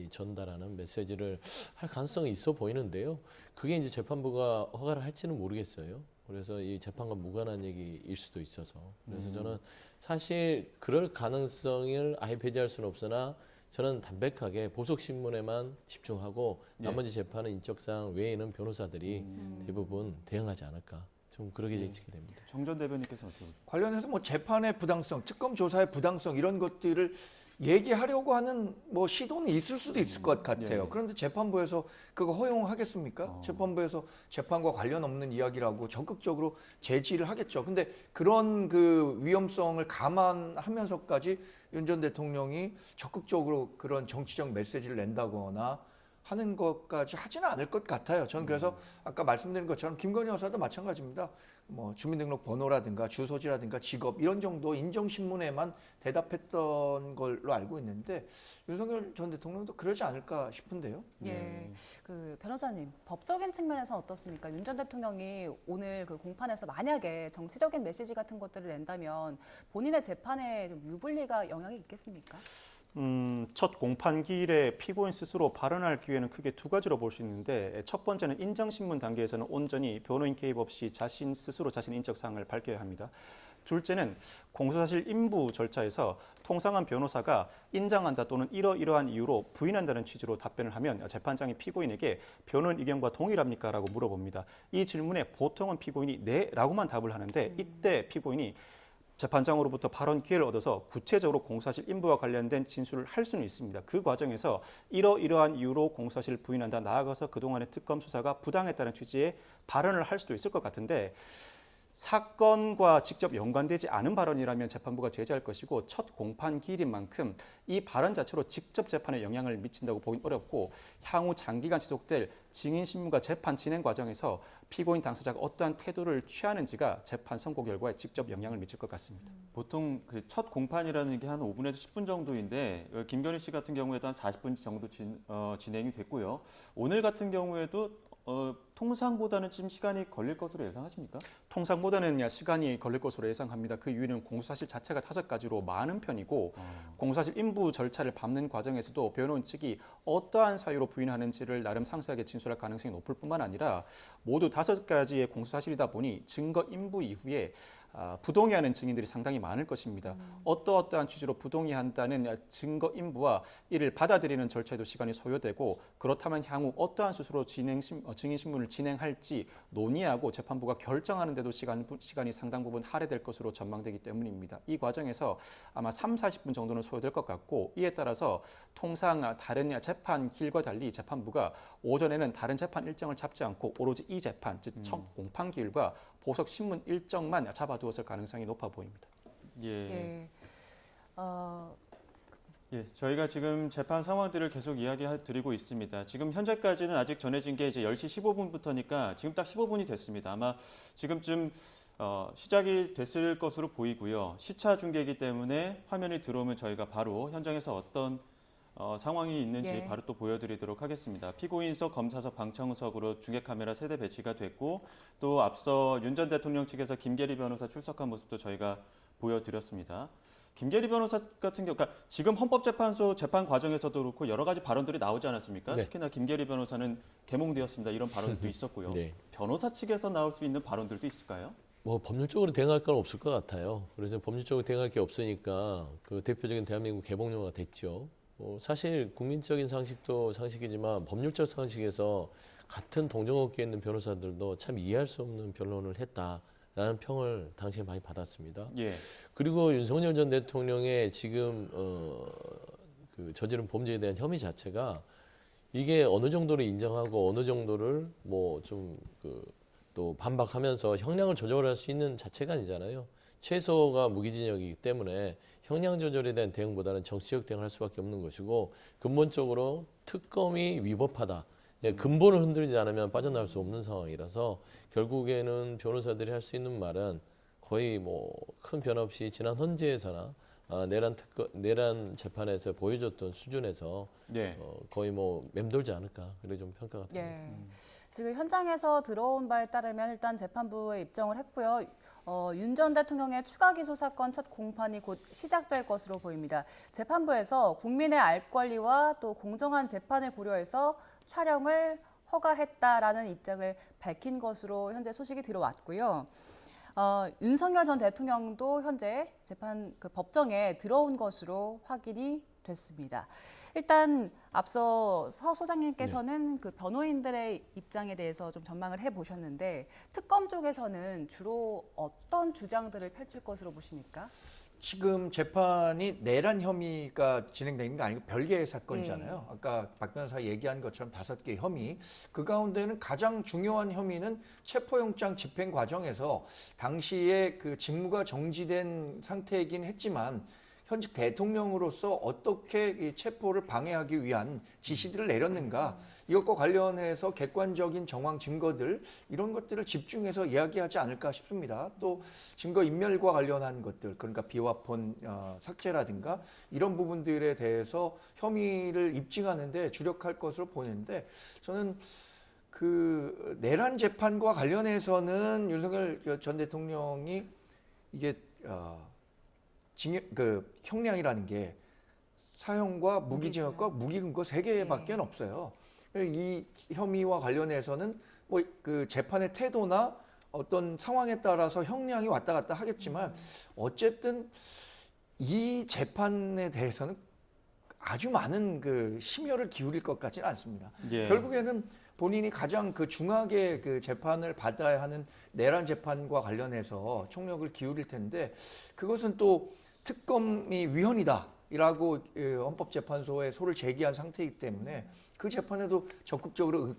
전달하는 메시지를 할 가능성이 있어 보이는데요. 그게 이제 재판부가 허가를 할지는 모르겠어요. 그래서 이 재판과 무관한 얘기일 수도 있어서 그래서 저는 사실 그럴 가능성을 아예 배제할 수는 없으나 저는 담백하게 보석 신문에만 집중하고 나머지 재판은 인적사항 외에는 변호사들이 대부분 대응하지 않을까. 좀 그렇게 예측이 됩니다.
정 전 대변인께서 어떻게 보십니까?
관련해서 뭐 재판의 부당성, 특검 조사의 부당성 이런 것들을 얘기하려고 하는 뭐 시도는 있을 수도 있을 것 같아요.
예.
그런데 재판부에서 그거 허용하겠습니까? 재판부에서 재판과 관련 없는 이야기라고 적극적으로 제지를 하겠죠. 근데 그런 그 위험성을 감안하면서까지 윤 전 대통령이 적극적으로 그런 정치적 메시지를 낸다거나 하는 것까지 하지는 않을 것 같아요. 저는 그래서 아까 말씀드린 것처럼 김건희 여사도 마찬가지입니다. 뭐 주민등록번호라든가 주소지라든가 직업 이런 정도 인정신문에만 대답했던 걸로 알고 있는데 윤석열 전 대통령도 그러지 않을까 싶은데요.
예, 그 변호사님 법적인 측면에서 어떻습니까? 윤 전 대통령이 오늘 그 공판에서 만약에 정치적인 메시지 같은 것들을 낸다면 본인의 재판에 좀 유불리가 영향이 있겠습니까?
첫 공판기일에 피고인 스스로 발언할 기회는 크게 2가지로 볼 수 있는데 첫 번째는 인정신문 단계에서는 온전히 변호인 개입 없이 자신 스스로 자신의 인적사항을 밝혀야 합니다. 둘째는 공수사실 인부 절차에서 통상한 변호사가 인정한다 또는 이러이러한 이유로 부인한다는 취지로 답변을 하면 재판장이 피고인에게 변호인 의견과 동일합니까? 라고 물어봅니다. 이 질문에 보통은 피고인이 네 라고만 답을 하는데 이때 피고인이 재판장으로부터 발언 기회를 얻어서 구체적으로 공수사실 인부와 관련된 진술을 할 수는 있습니다. 그 과정에서 이러이러한 이유로 공수사실을 부인한다. 나아가서 그동안의 특검 수사가 부당했다는 취지의 발언을 할 수도 있을 것 같은데 사건과 직접 연관되지 않은 발언이라면 재판부가 제재할 것이고 첫 공판 기일인 만큼 이 발언 자체로 직접 재판에 영향을 미친다고 보긴 어렵고 향후 장기간 지속될 증인신문과 재판 진행 과정에서 피고인 당사자가 어떠한 태도를 취하는지가 재판 선고 결과에 직접 영향을 미칠 것 같습니다.
보통 그 첫 공판이라는 게 한 5분에서 10분 정도인데 김건희 씨 같은 경우에도 한 40분 정도 진행이 됐고요. 오늘 같은 경우에도 통상보다는 좀 시간이 걸릴 것으로 예상하십니까?
통상보다는 시간이 걸릴 것으로 예상합니다. 그 이유는 공수사실 자체가 5가지로 많은 편이고 공수사실 인부 절차를 밟는 과정에서도 변호인 측이 어떠한 사유로 부인하는지를 나름 상세하게 진술할 가능성이 높을 뿐만 아니라 모두 5가지의 공수사실이다 보니 증거 인부 이후에 부동의하는 증인들이 상당히 많을 것입니다. 어떠한 취지로 부동의한다는 증거 인부와 이를 받아들이는 절차에도 시간이 소요되고 그렇다면 향후 어떠한 수수로 증인 신문을 진행할지 논의하고 재판부가 결정하는 데도 시간이 상당 부분 할애될 것으로 전망되기 때문입니다. 이 과정에서 아마 40분 정도는 소요될 것 같고 이에 따라서 통상 다른 재판 길과 달리 재판부가 오전에는 다른 재판 일정을 잡지 않고 오로지 이 재판, 즉 첫 공판 기일과 보석 신문 일정만 잡아두었을 가능성이 높아 보입니다.
예.
예.
예, 저희가 지금 재판 상황들을 계속 이야기 드리고 있습니다. 지금 현재까지는 아직 전해진 게 이제 10시 15분부터니까 지금 딱 15분이 됐습니다. 아마 지금쯤 시작이 됐을 것으로 보이고요. 시차 중계이기 때문에 화면이 들어오면 저희가 바로 현장에서 어떤 상황이 있는지
예.
바로 또 보여드리도록 하겠습니다. 피고인석, 검사석, 방청석으로 중계 카메라 세대 배치가 됐고 또 앞서 윤 전 대통령 측에서 김계리 변호사 출석한 모습도 저희가 보여드렸습니다. 김계리 변호사 같은 경우, 그러니까 지금 헌법재판소 재판 과정에서도 그렇고 여러 가지 발언들이 나오지 않았습니까?
네.
특히나 김계리 변호사는 개몽되었습니다. 이런 발언도 있었고요.
네.
변호사 측에서 나올 수 있는 발언들도 있을까요?
뭐 법률적으로 대응할 건 없을 것 같아요. 그래서 법률적으로 대응할 게 없으니까 그 대표적인 대한민국 개봉료가 됐죠. 사실 국민적인 상식도 상식이지만 법률적 상식에서 같은 동종업계에 있는 변호사들도 참 이해할 수 없는 변론을 했다라는 평을 당시에 많이 받았습니다.
예.
그리고 윤석열 전 대통령의 지금 그 저지른 범죄에 대한 혐의 자체가 이게 어느 정도를 인정하고 어느 정도를 뭐 좀 또 반박하면서 형량을 조절할 수 있는 자체가 아니잖아요. 최소가 무기징역이기 때문에 형량 조절에 대한 대응보다는 정치적 대응을 할 수밖에 없는 것이고 근본적으로 특검이 위법하다. 근본을 흔들지 않으면 빠져나올 수 없는 상황이라서 결국에는 변호사들이 할 수 있는 말은 거의 뭐 큰 변화 없이 지난 헌재에서나 내란 재판에서 보여줬던 수준에서
네.
거의 뭐 맴돌지 않을까 그래 좀 평가가 됩니다.
예. 지금 현장에서 들어온 바에 따르면 일단 재판부에 입정을 했고요. 윤 전 대통령의 추가 기소 사건 첫 공판이 곧 시작될 것으로 보입니다. 재판부에서 국민의 알 권리와 또 공정한 재판을 고려해서 촬영을 허가했다라는 입장을 밝힌 것으로 현재 소식이 들어왔고요. 윤석열 전 대통령도 현재 재판 법정에 들어온 것으로 확인이 됐습니다. 일단 앞서 서 소장님께서는 그 변호인들의 입장에 대해서 좀 전망을 해보셨는데 특검 쪽에서는 주로 어떤 주장들을 펼칠 것으로 보십니까?
지금 재판이 내란 혐의가 진행되는 게 아니고 별개의 사건이잖아요. 아까 박 변호사 얘기한 것처럼 5개의 혐의. 그 가운데는 가장 중요한 혐의는 체포영장 집행 과정에서 당시에 그 직무가 정지된 상태이긴 했지만 현직 대통령으로서 어떻게 이 체포를 방해하기 위한 지시들을 내렸는가 이것과 관련해서 객관적인 정황 증거들 이런 것들을 집중해서 이야기하지 않을까 싶습니다. 또 증거 인멸과 관련한 것들 그러니까 비화폰 삭제라든가 이런 부분들에 대해서 혐의를 입증하는 데 주력할 것으로 보이는데 저는 그 내란 재판과 관련해서는 윤석열 전 대통령이 이게 형량이라는 게 사형과 무기징역과 무기금고 3개밖에 없어요. 이 혐의와 관련해서는 뭐 그 재판의 태도나 어떤 상황에 따라서 형량이 왔다 갔다 하겠지만 어쨌든 이 재판에 대해서는 아주 많은 그 심혈을 기울일 것 같지는 않습니다.
예.
결국에는 본인이 가장 그 중하게 그 재판을 받아야 하는 내란 재판과 관련해서 총력을 기울일 텐데 그것은 또 특검이 위헌이다라고 헌법재판소에 소를 제기한 상태이기 때문에 그 재판에도 적극적으로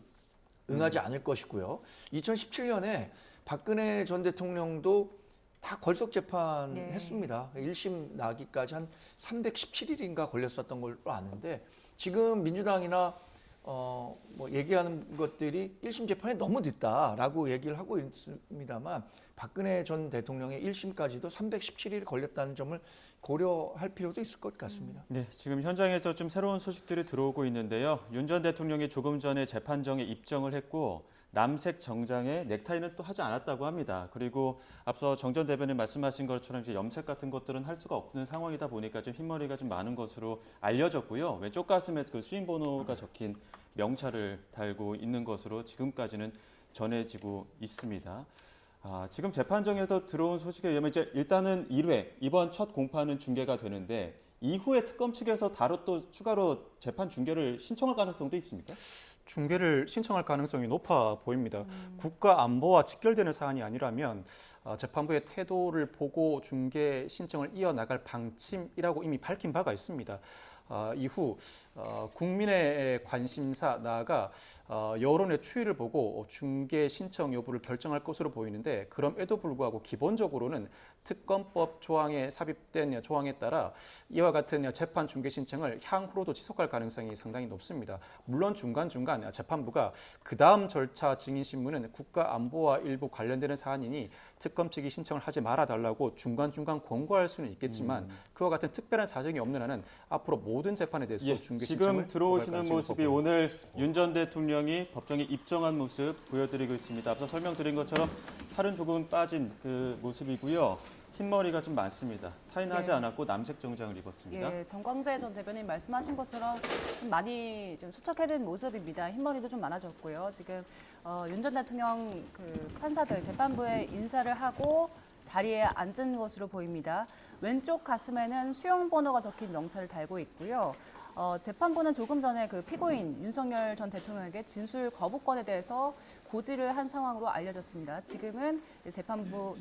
응하지 않을 것이고요. 2017년에 박근혜 전 대통령도 다 걸석 재판했습니다. 1심 나기까지 한 317일인가 걸렸었던 걸로 아는데 지금 민주당이나 뭐 얘기하는 것들이 1심 재판이 너무 늦다라고 얘기를 하고 있습니다만 박근혜 전 대통령의 1심까지도 317일이 걸렸다는 점을 고려할 필요도 있을 것 같습니다.
네, 지금 현장에서 좀 새로운 소식들이 들어오고 있는데요. 윤 전 대통령이 조금 전에 재판정에 입정을 했고 남색 정장에 넥타이는 또 하지 않았다고 합니다. 그리고 앞서 정 전 대변인 말씀하신 것처럼 이제 염색 같은 것들은 할 수가 없는 상황이다 보니까 좀 흰머리가 좀 많은 것으로 알려졌고요. 왼쪽 가슴에 그 수임 번호가 적힌 명찰을 달고 있는 것으로 지금까지는 전해지고 있습니다. 지금 재판정에서 들어온 소식에 의하면 이제 일단은 1회 이번 첫 공판은 중계가 되는데 이후에 특검 측에서 또 추가로 재판 중계를 신청할 가능성도 있습니까?
중계를 신청할 가능성이 높아 보입니다. 국가 안보와 직결되는 사안이 아니라면 재판부의 태도를 보고 중계 신청을 이어나갈 방침이라고 이미 밝힌 바가 있습니다. 이후 국민의 관심사 나아가 여론의 추이를 보고 중계 신청 여부를 결정할 것으로 보이는데 그럼에도 불구하고 기본적으로는 특검법 조항에 삽입된 조항에 따라 이와 같은 재판 중계 신청을 향후로도 지속할 가능성이 상당히 높습니다. 물론 중간중간 재판부가 그 다음 절차 증인 신문은 국가 안보와 일부 관련되는 사안이니 특검 측이 신청을 하지 말아달라고 중간중간 권고할 수는 있겠지만 그와 같은 특별한 사정이 없는 한은 앞으로 모든 재판에 대해서 중계 신청을
지금 들어오시는 모습이 오늘 윤 전 대통령이 법정에 입정한 모습 보여드리고 있습니다. 앞서 설명드린 것처럼 살은 조금 빠진 그 모습이고요. 흰머리가 좀 많습니다. 타인하지
네.
않았고 남색 정장을 입었습니다.
예, 정광재 전 대변인 말씀하신 것처럼 좀 많이 좀 수척해진 모습입니다. 흰머리도 좀 많아졌고요. 지금 윤 전 대통령 그 판사들 재판부에 인사를 하고 자리에 앉은 것으로 보입니다. 왼쪽 가슴에는 수용 번호가 적힌 명찰을 달고 있고요. 재판부는 조금 전에 그 피고인 윤석열 전 대통령에게 진술 거부권에 대해서 고지를 한 상황으로 알려졌습니다. 지금은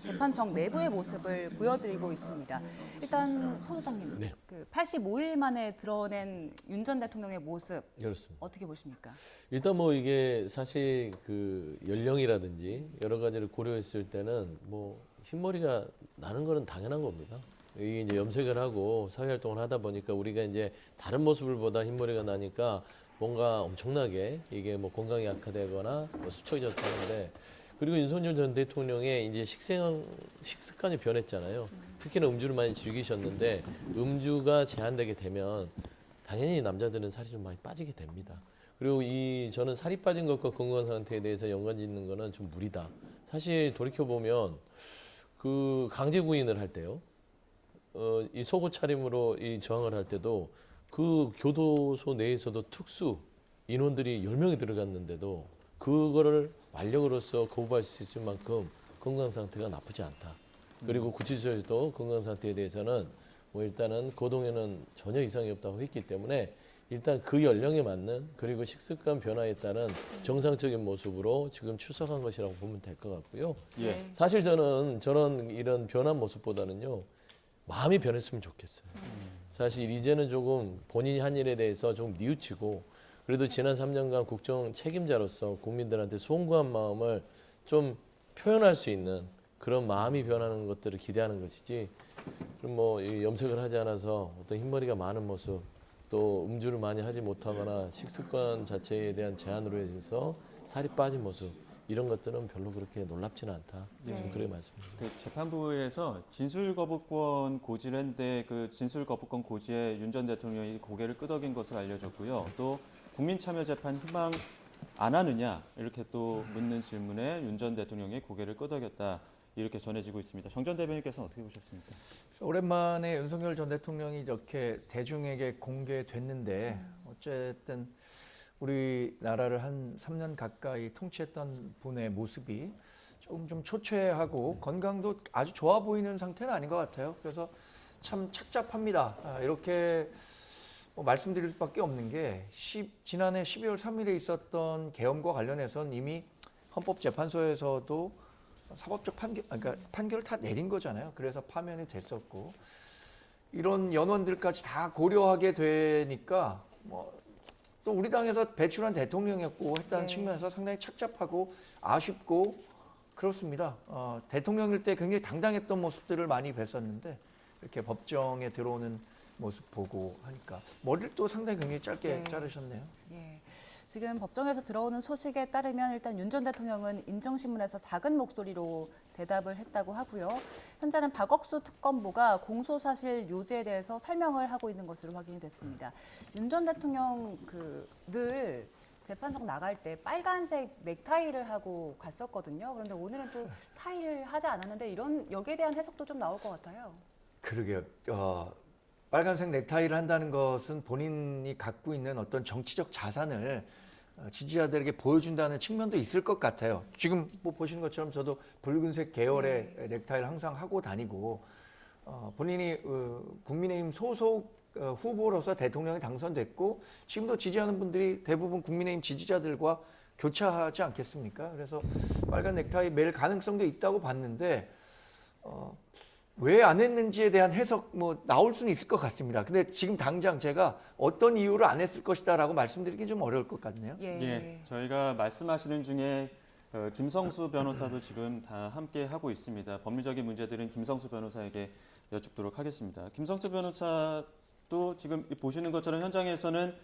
재판정 내부의 모습을 보여드리고 있습니다. 일단 서 소장님,
네.
그 85일 만에 드러낸 윤 전 대통령의 모습
그렇습니다.
어떻게 보십니까?
일단 뭐 이게 사실 그 연령이라든지 여러 가지를 고려했을 때는 뭐 흰머리가 나는 거는 당연한 겁니다. 이게 이제 염색을 하고 사회활동을 하다 보니까 우리가 이제 다른 모습을 보다 흰머리가 나니까 뭔가 엄청나게 이게 뭐 건강이 악화되거나 뭐 수척해졌다는데 그리고 윤석열 전 대통령의 이제 식습관이 변했잖아요. 특히나 음주를 많이 즐기셨는데 음주가 제한되게 되면 당연히 남자들은 살이 좀 많이 빠지게 됩니다. 그리고 저는 살이 빠진 것과 건강 상태에 대해서 연관짓는 거는 좀 무리다. 사실 돌이켜 보면 그 강제 구인을 할 때요. 이 속옷 차림으로 이 저항을 할 때도 그 교도소 내에서도 특수 인원들이 10명이 들어갔는데도 그거를 완력으로서 거부할 수 있을 만큼 건강 상태가 나쁘지 않다. 그리고 구치소에도 건강 상태에 대해서는 뭐 일단은 거동에는 전혀 이상이 없다고 했기 때문에 일단 그 연령에 맞는 그리고 식습관 변화에 따른 정상적인 모습으로 지금 출석한 것이라고 보면 될 것 같고요.
예.
사실 저는 저런 이런 변한 모습보다는요. 마음이 변했으면 좋겠어요. 사실 이제는 조금 본인이 한 일에 대해서 좀 뉘우치고 그래도 지난 3년간 국정 책임자로서 국민들한테 송구한 마음을 좀 표현할 수 있는 그런 마음이 변하는 것들을 기대하는 것이지 그럼 뭐 염색을 하지 않아서 어떤 흰머리가 많은 모습 또 음주를 많이 하지 못하거나 식습관 자체에 대한 제한으로 해서 살이 빠진 모습 이런 것들은 별로 그렇게 놀랍지는 않다.
네.
좀 그렇게 말씀드립니다.
그 재판부에서 진술 거부권 고지를 했는데 그 진술 거부권 고지에 윤 전 대통령이 고개를 끄덕인 것으로 알려졌고요. 또 국민참여재판 희망 안 하느냐 이렇게 또 묻는 질문에 윤 전 대통령이 고개를 끄덕였다 이렇게 전해지고 있습니다. 정 전 대변인께서는 어떻게 보셨습니까?
오랜만에 윤석열 전 대통령이 이렇게 대중에게 공개됐는데 어쨌든 우리나라를 한 3년 가까이 통치했던 분의 모습이 조금 좀 초췌하고 건강도 아주 좋아 보이는 상태는 아닌 것 같아요. 그래서 참 착잡합니다. 이렇게 뭐 말씀드릴 수밖에 없는 게 지난해 12월 3일에 있었던 계엄과 관련해서는 이미 헌법재판소에서도 사법적 판결을 다 내린 거잖아요. 그래서 파면이 됐었고 이런 연원들까지 다 고려하게 되니까 또 우리 당에서 배출한 대통령이었고 했다는
네.
측면에서 상당히 착잡하고 아쉽고 그렇습니다. 대통령일 때 굉장히 당당했던 모습들을 많이 뵀었는데 이렇게 법정에 들어오는 모습 보고 하니까 머리를 또 상당히 굉장히 짧게
네.
자르셨네요.
예. 지금 법정에서 들어오는 소식에 따르면 일단 윤 전 대통령은 인정신문에서 작은 목소리로 대답을 했다고 하고요. 현재는 박억수 특검보가 공소사실 요지에 대해서 설명을 하고 있는 것으로 확인이 됐습니다. 윤 전 대통령 늘 재판정 나갈 때 빨간색 넥타이를 하고 갔었거든요. 그런데 오늘은 또 타이를 하지 않았는데 여기에 대한 해석도 좀 나올 것 같아요.
그러게요. 빨간색 넥타이를 한다는 것은 본인이 갖고 있는 어떤 정치적 자산을 지지자들에게 보여준다는 측면도 있을 것 같아요. 지금 뭐 보시는 것처럼 저도 붉은색 계열의 넥타이를 항상 하고 다니고 본인이 국민의힘 소속 후보로서 대통령에 당선됐고 지금도 지지하는 분들이 대부분 국민의힘 지지자들과 교차하지 않겠습니까? 그래서 빨간 넥타이 멜 가능성도 있다고 봤는데 왜 안 했는지에 대한 해석 뭐 나올 수는 있을 것 같습니다. 근데 지금 당장 제가 어떤 이유로 안 했을 것이다라고 말씀드리기 좀 어려울 것 같네요.
예, 저희가 말씀하시는 중에 김성수 변호사도 지금 다 함께 하고 있습니다. 법리적인 문제들은 김성수 변호사에게 여쭙도록 하겠습니다. 김성수 변호사도 지금 보시는 것처럼 현장에서는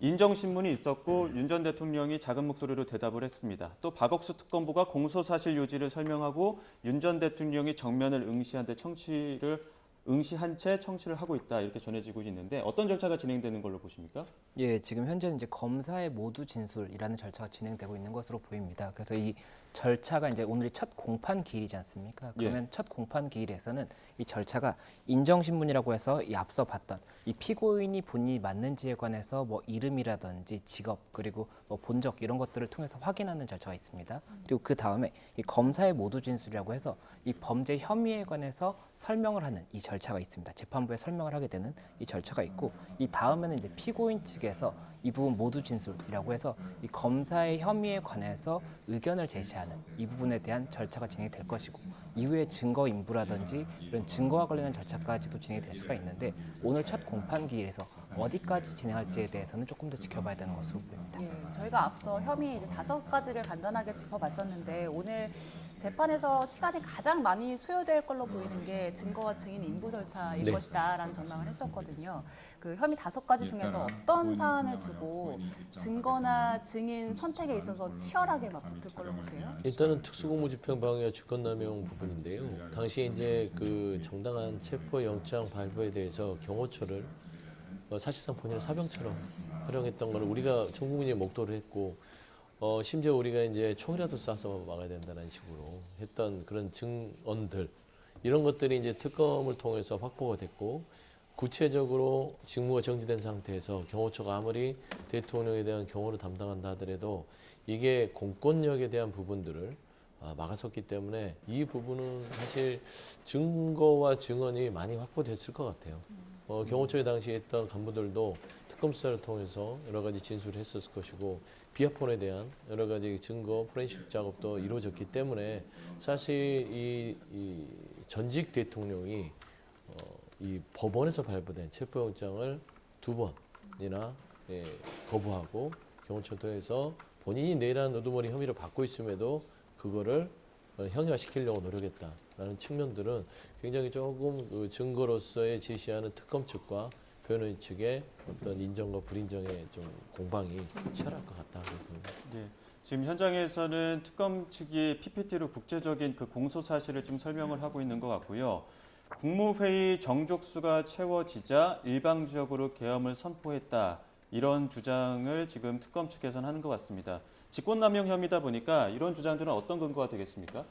인정신문이 있었고 윤 전 대통령이 작은 목소리로 대답을 했습니다. 또 박억수 특검부가 공소사실 요지를 설명하고 윤 전 대통령이 정면을 응시한 채 청취를 하고 있다 이렇게 전해지고 있는데 어떤 절차가 진행되는 걸로 보십니까?
예, 지금 현재는 이제 검사의 모두 진술이라는 절차가 진행되고 있는 것으로 보입니다. 그래서 이 절차가 이제 오늘이 첫 공판 기일이지 않습니까? 그러면 첫 공판 기일에서는 이 절차가 인정신문이라고 해서 이 앞서 봤던 이 피고인이 본인이 맞는지에 관해서 뭐 이름이라든지 직업 그리고 뭐 본적 이런 것들을 통해서 확인하는 절차가 있습니다. 그리고 그 다음에 이 검사의 모두 진술이라고 해서 이 범죄 혐의에 관해서 설명을 하는 이 절차가 있습니다. 재판부에 설명을 하게 되는 이 절차가 있고 이 다음에는 이제 피고인 측에서 이 부분 모두 진술이라고 해서 이 검사의 혐의에 관해서 의견을 제시하는 이 부분에 대한 절차가 진행이 될 것이고 이후에 증거 인부라든지 이런 증거와 관련한 절차까지도 진행이 될 수가 있는데 오늘 첫 공판 기일에서 어디까지 진행할지에 대해서는 조금 더 지켜봐야 되는 것으로 보입니다.
예, 저희가 앞서 혐의 이제 5가지를 간단하게 짚어봤었는데 오늘 재판에서 시간이 가장 많이 소요될 걸로 보이는 게 증거와 증인 인부 절차일
네.
것이다라는 전망을 했었거든요. 그 혐의 5가지 중에서 어떤 사안을 두고 증거나 증인 선택에 있어서 치열하게 막 붙을 걸로 보세요?
일단은 특수공무집행 방해와 직권남용 부분인데요. 당시 이제 그 정당한 체포영장 발부에 대해서 경호처를 사실상 본인을 사병처럼 활용했던 걸 우리가 전 국민이 목도를 했고 심지어 우리가 이제 총이라도 쏴서 막아야 된다는 식으로 했던 그런 증언들 이런 것들이 이제 특검을 통해서 확보가 됐고 구체적으로 직무가 정지된 상태에서 경호처가 아무리 대통령에 대한 경호를 담당한다 하더라도 이게 공권력에 대한 부분들을 막았었기 때문에 이 부분은 사실 증거와 증언이 많이 확보됐을 것 같아요. 경호처에 당시 했던 간부들도 특검 수사를 통해서 여러 가지 진술을 했었을 것이고 비아폰에 대한 여러 가지 증거 포렌식 작업도 이루어졌기 때문에 사실 이 전직 대통령이 이 법원에서 발부된 체포영장을 2번이나 거부하고 경호처에서 본인이 내란 노드머리 혐의를 받고 있음에도 그거를 형의화시키려고 노력했다라는 측면들은 굉장히 조금 그 증거로서의 제시하는 특검 측과 변호인 측의 어떤 인정과 불인정의 좀 공방이 치열할 것 같다.
네. 지금 현장에서는 특검 측이 PPT로 국제적인 그 공소 사실을 좀 설명을 하고 있는 것 같고요. 국무회의 정족수가 채워지자 일방적으로 계엄을 선포했다. 이런 주장을 지금 특검 측에서는 하는 것 같습니다. 직권남용 혐의다 보니까 이런 주장들은 어떤 근거가 되겠습니까?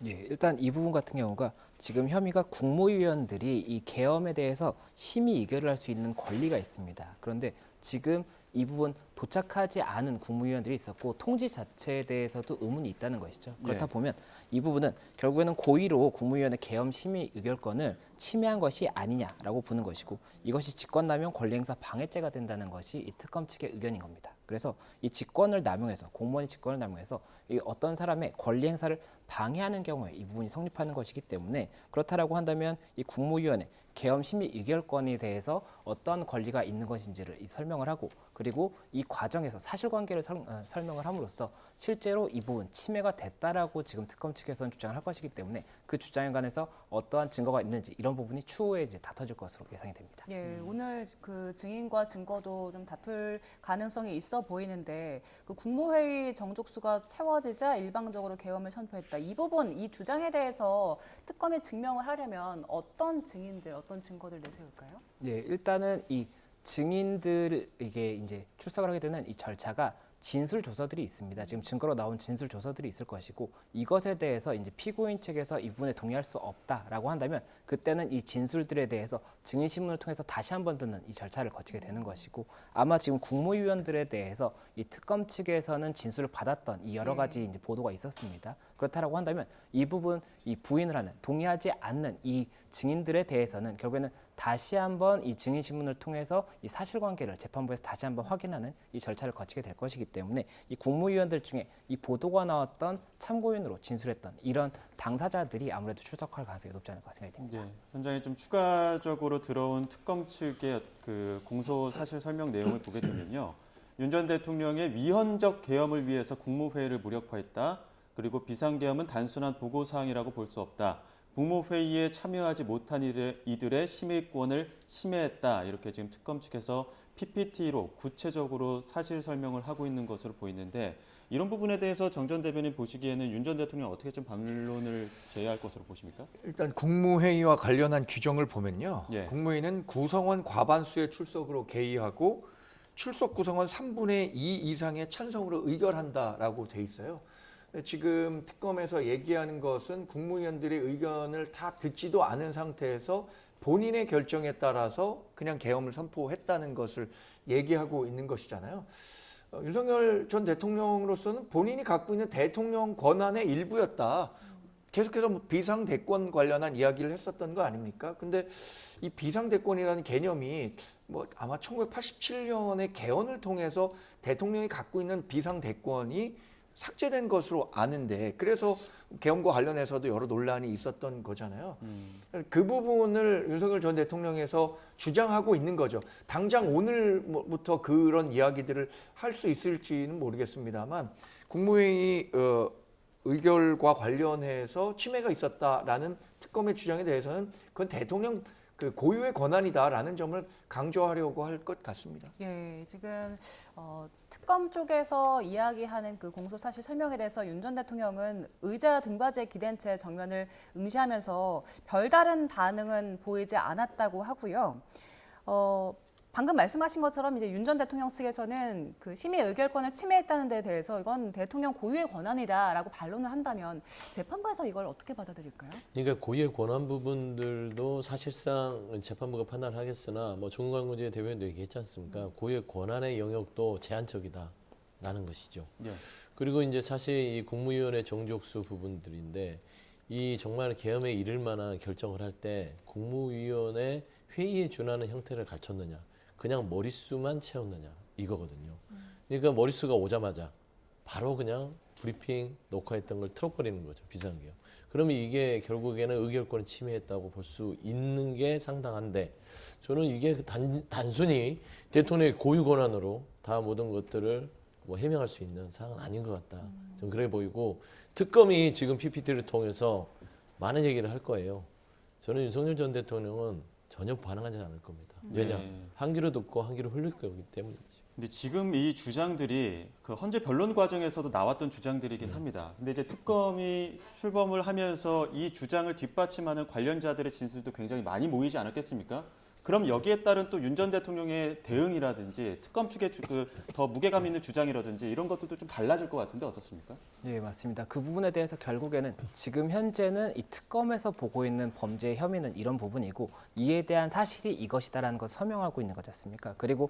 예, 일단 이 부분 같은 경우가 지금 혐의가 국무위원들이 이 계엄에 대해서 심의 의결을 할 수 있는 권리가 있습니다. 그런데 지금 이 부분 도착하지 않은 국무위원들이 있었고 통지 자체에 대해서도 의문이 있다는 것이죠. 그렇다 보면 이 부분은 결국에는 고의로 국무위원의 계엄 심의 의결권을 침해한 것이 아니냐라고 보는 것이고 이것이 직권남용 권리행사 방해죄가 된다는 것이 이 특검 측의 의견인 겁니다. 그래서 이 직권을 남용해서 공무원이 직권을 남용해서 이 어떤 사람의 권리 행사를 방해하는 경우에 이 부분이 성립하는 것이기 때문에 그렇다라고 한다면 이 국무위원회 계엄 심의 의결권에 대해서 어떤 권리가 있는 것인지를 설명을 하고 그리고 이 과정에서 사실관계를 설명을 함으로써 실제로 이 부분 침해가 됐다라고 지금 특검 측에서는 주장을 할 것이기 때문에 그 주장에 관해서 어떠한 증거가 있는지 이런 부분이 추후에 이제 다퉈질 것으로 예상이 됩니다.
예, 오늘 그 증인과 증거도 좀 다툴 가능성이 있어 보이는데 그 국무회의 정족수가 채워지자 일방적으로 계엄을 선포했다. 이 부분, 이 주장에 대해서 특검이 증명을 하려면 어떤 증인들, 어떤 증거들 내세울까요?
예, 일단은 이 증인들 이게 이제 출석을 하게 되는 이 절차가 진술 조서들이 있습니다. 지금 증거로 나온 진술 조서들이 있을 것이고 이것에 대해서 이제 피고인 측에서 이 부분에 동의할 수 없다라고 한다면 그때는 이 진술들에 대해서 증인 신문을 통해서 다시 한번 듣는 이 절차를 거치게 되는 것이고 아마 지금 국무위원들에 대해서 이 특검 측에서는 진술을 받았던 이 여러 가지 이제 보도가 있었습니다. 그렇다라고 한다면 이 부분 이 부인을 하는 동의하지 않는 이 증인들에 대해서는 결국에는 다시 한번 이 증인 신문을 통해서 이 사실관계를 재판부에서 다시 한번 확인하는 이 절차를 거치게 될 것이기 때문에 이 국무위원들 중에 이 보도가 나왔던 참고인으로 진술했던 이런 당사자들이 아무래도 출석할 가능성이 높지 않을까 생각이 됩니다.
네, 현장에 좀 추가적으로 들어온 특검 측의 그 공소 사실 설명 내용을 보게 되면요. 윤 전 대통령의 위헌적 계엄을 위해서 국무회의를 무력화했다. 그리고 비상계엄은 단순한 보고사항이라고 볼 수 없다. 국무회의에 참여하지 못한 이들의 심의권을 침해했다. 이렇게 지금 특검 측에서 PPT로 구체적으로 사실 설명을 하고 있는 것으로 보이는데 이런 부분에 대해서 정 전 대변인 보시기에는 윤 전 대통령 어떻게 좀 반론을 제어할 것으로 보십니까?
일단 국무회의와 관련한 규정을 보면요.
예.
국무회의는 구성원 과반수의 출석으로 개의하고 출석 구성원 3분의 2 이상의 찬성으로 의결한다라고 돼 있어요. 지금 특검에서 얘기하는 것은 국무위원들의 의견을 다 듣지도 않은 상태에서 본인의 결정에 따라서 그냥 계엄을 선포했다는 것을 얘기하고 있는 것이잖아요. 윤석열 전 대통령으로서는 본인이 갖고 있는 대통령 권한의 일부였다. 계속해서 비상대권 관련한 이야기를 했었던 거 아닙니까? 근데 이 비상대권이라는 개념이 뭐 아마 1987년의 개헌을 통해서 대통령이 갖고 있는 비상대권이 삭제된 것으로 아는데 그래서 계엄과 관련해서도 여러 논란이 있었던 거잖아요. 그 부분을 윤석열 전 대통령에서 주장하고 있는 거죠. 당장 오늘부터 그런 이야기들을 할 수 있을지는 모르겠습니다만 국무회의 의결과 관련해서 침해가 있었다라는 특검의 주장에 대해서는 그건 대통령 그 고유의 권한이다라는 점을 강조하려고 할 것 같습니다.
예, 지금 특검 쪽에서 이야기하는 그 공소 사실 설명에 대해서 윤 전 대통령은 의자 등받이에 기댄 채 정면을 응시하면서 별다른 반응은 보이지 않았다고 하고요. 방금 말씀하신 것처럼 이제 윤 전 대통령 측에서는 그 심의 의결권을 침해했다는 데 대해서 이건 대통령 고유의 권한이다라고 반론을 한다면 재판부에서 이걸 어떻게 받아들일까요?
그러니까 고유의 권한 부분들도 사실상 재판부가 판단하겠으나 뭐 정광훈 대변인도 얘기했지 않습니까? 고유의 권한의 영역도 제한적이다라는 것이죠.
예.
그리고 이제 사실 이 국무위원회 정족수 부분들인데 이 정말 계엄에 이를 만한 결정을 할 때 국무위원회 회의에 준하는 형태를 갖췄느냐, 그냥 머릿수만 채웠느냐 이거거든요. 그러니까 머릿수가 오자마자 바로 그냥 브리핑 녹화했던 걸 틀어버리는 거죠. 비상계엄. 그러면 이게 결국에는 의결권을 침해했다고 볼 수 있는 게 상당한데 저는 이게 단순히 대통령의 고유 권한으로 다 모든 것들을 뭐 해명할 수 있는 사항은 아닌 것 같다. 좀 그래 보이고 특검이 지금 PPT를 통해서 많은 얘기를 할 거예요. 저는 윤석열 전 대통령은 전혀 반응하지 않을 겁니다. 왜냐?
네.
한 귀로 듣고 한 귀로 흘릴 거기 때문이죠.
근데 지금 이 주장들이 그 헌재 변론 과정에서도 나왔던 주장들이긴 합니다. 근데 이제 특검이 출범을 하면서 이 주장을 뒷받침하는 관련자들의 진술도 굉장히 많이 모이지 않았겠습니까? 그럼 여기에 따른 또 윤 전 대통령의 대응이라든지 특검 측의 더 무게감 있는 주장이라든지 이런 것들도 좀 달라질 것 같은데 어떻습니까?
예, 맞습니다. 그 부분에 대해서 결국에는 지금 현재는 이 특검에서 보고 있는 범죄의 혐의는 이런 부분이고 이에 대한 사실이 이것이다라는 것을 서명하고 있는 거지 않습니까? 그리고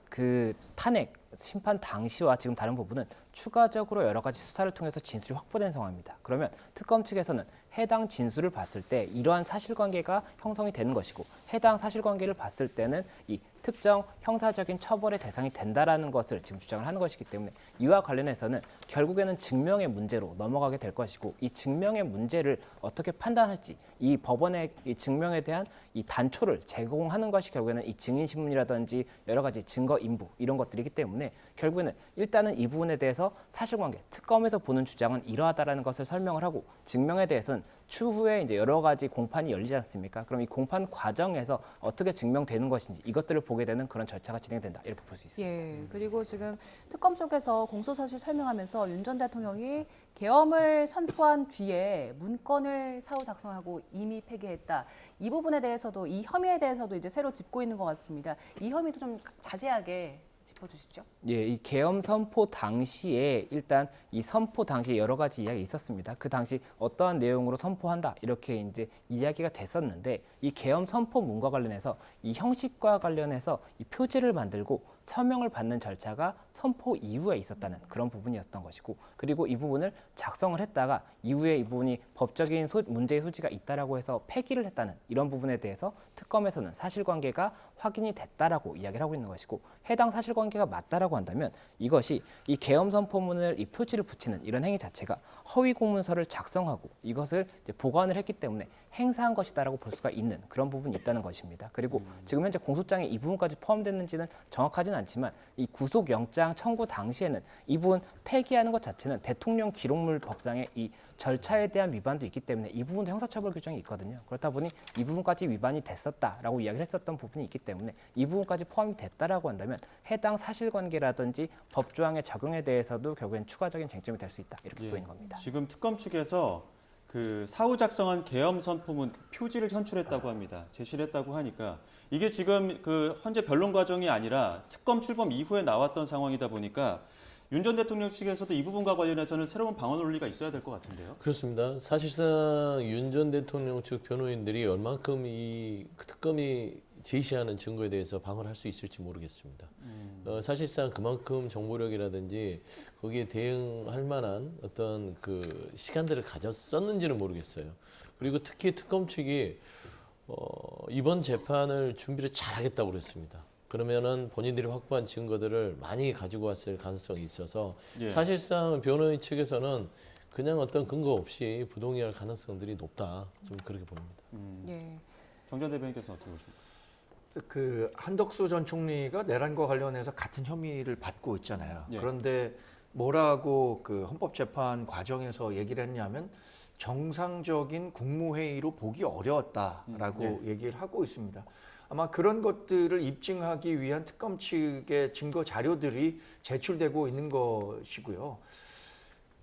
그 탄핵 심판 당시와 지금 다른 부분은 추가적으로 여러 가지 수사를 통해서 진술이 확보된 상황입니다. 그러면 특검 측에서는 해당 진술을 봤을 때 이러한 사실관계가 형성이 되는 것이고 해당 사실관계를 봤을 때는 이 특정 형사적인 처벌의 대상이 된다라는 것을 지금 주장을 하는 것이기 때문에 이와 관련해서는 결국에는 증명의 문제로 넘어가게 될 것이고 이 증명의 문제를 어떻게 판단할지 이 법원의 이 증명에 대한 이 단초를 제공하는 것이 결국에는 이 증인신문이라든지 여러 가지 증거 인부 이런 것들이기 때문에 결국에는 일단은 이 부분에 대해서 사실관계 특검에서 보는 주장은 이러하다라는 것을 설명을 하고 증명에 대해서는 추후에 이제 여러 가지 공판이 열리지 않습니까? 그럼 이 공판 과정에서 어떻게 증명되는 것인지 이것들을 보게 되는 그런 절차가 진행된다 이렇게 볼 수 있습니다.
예, 그리고 지금 특검 쪽에서 공소사실 설명하면서 윤 전 대통령이 계엄을 선포한 뒤에 문건을 사후 작성하고 이미 폐기했다. 이 부분에 대해서도 이 혐의에 대해서도 이제 새로 짚고 있는 것 같습니다. 이 혐의도 좀 자세하게 짚어주시죠.
예, 이 계엄 선포 당시에 일단 이 선포 당시에 여러 가지 이야기 있었습니다. 그 당시 어떠한 내용으로 선포한다 이렇게 이제 이야기가 됐었는데 이 계엄 선포문과 관련해서 이 형식과 관련해서 이 표지를 만들고 서명을 받는 절차가 선포 이후에 있었다는 그런 부분이었던 것이고, 그리고 이 부분을 작성을 했다가 이후에 이 부분이 법적인 문제의 소지가 있다라고 해서 폐기를 했다는 이런 부분에 대해서 특검에서는 사실관계가 확인이 됐다라고 이야기를 하고 있는 것이고, 해당 사실관계가 맞다라고 한다면 이것이 이 계엄 선포문을 이 표지를 붙이는 이런 행위 자체가 허위 공문서를 작성하고 이것을 이제 보관을 했기 때문에 행사한 것이다라고 볼 수가 있는 그런 부분이 있다는 것입니다. 그리고 지금 현재 공소장에 이 부분까지 포함됐는지는 정확하지는 않지만 이 구속영장 청구 당시에는 이 부분 폐기하는 것 자체는 대통령 기록물 법상의 이 절차에 대한 위반도 있기 때문에 이 부분도 형사처벌 규정이 있거든요. 그렇다 보니 이 부분까지 위반이 됐었다라고 이야기를 했었던 부분이 있기 때문에 이 부분까지 포함이 됐다라고 한다면 해당 사실관계라든지 법조항의 적용에 대해서도 결국엔 추가적인 쟁점이 될 수 있다 이렇게
예.
보이는 겁니다.
지금 특검 측에서 그 사후 작성한 계엄 선포문 표지를 현출했다고 합니다. 제시를 했다고 하니까 이게 지금 그 현재 변론 과정이 아니라 특검 출범 이후에 나왔던 상황이다 보니까 윤 전 대통령 측에서도 이 부분과 관련해서는 새로운 방어 논리가 있어야 될 것 같은데요.
그렇습니다. 사실상 윤 전 대통령 측 변호인들이 얼만큼 이 특검이 제시하는 증거에 대해서 방어를 할 수 있을지 모르겠습니다. 사실상 그만큼 정보력이라든지 거기에 대응할 만한 어떤 그 시간들을 가졌었는지는 모르겠어요. 그리고 특히 특검 측이 이번 재판을 준비를 잘하겠다고 그랬습니다. 그러면은 본인들이 확보한 증거들을 많이 가지고 왔을 가능성이 있어서
예.
사실상 변호인 측에서는 그냥 어떤 근거 없이 부동의할 가능성들이 높다. 좀 그렇게 봅니다.
예.
정 전 대변인께서 어떻게 보십니까?
그 한덕수 전 총리가 내란과 관련해서 같은 혐의를 받고 있잖아요.
예.
그런데 뭐라고 그 헌법재판 과정에서 얘기를 했냐면 정상적인 국무회의로 보기 어려웠다라고 얘기를 하고 있습니다. 아마 그런 것들을 입증하기 위한 특검 측의 증거 자료들이 제출되고 있는 것이고요.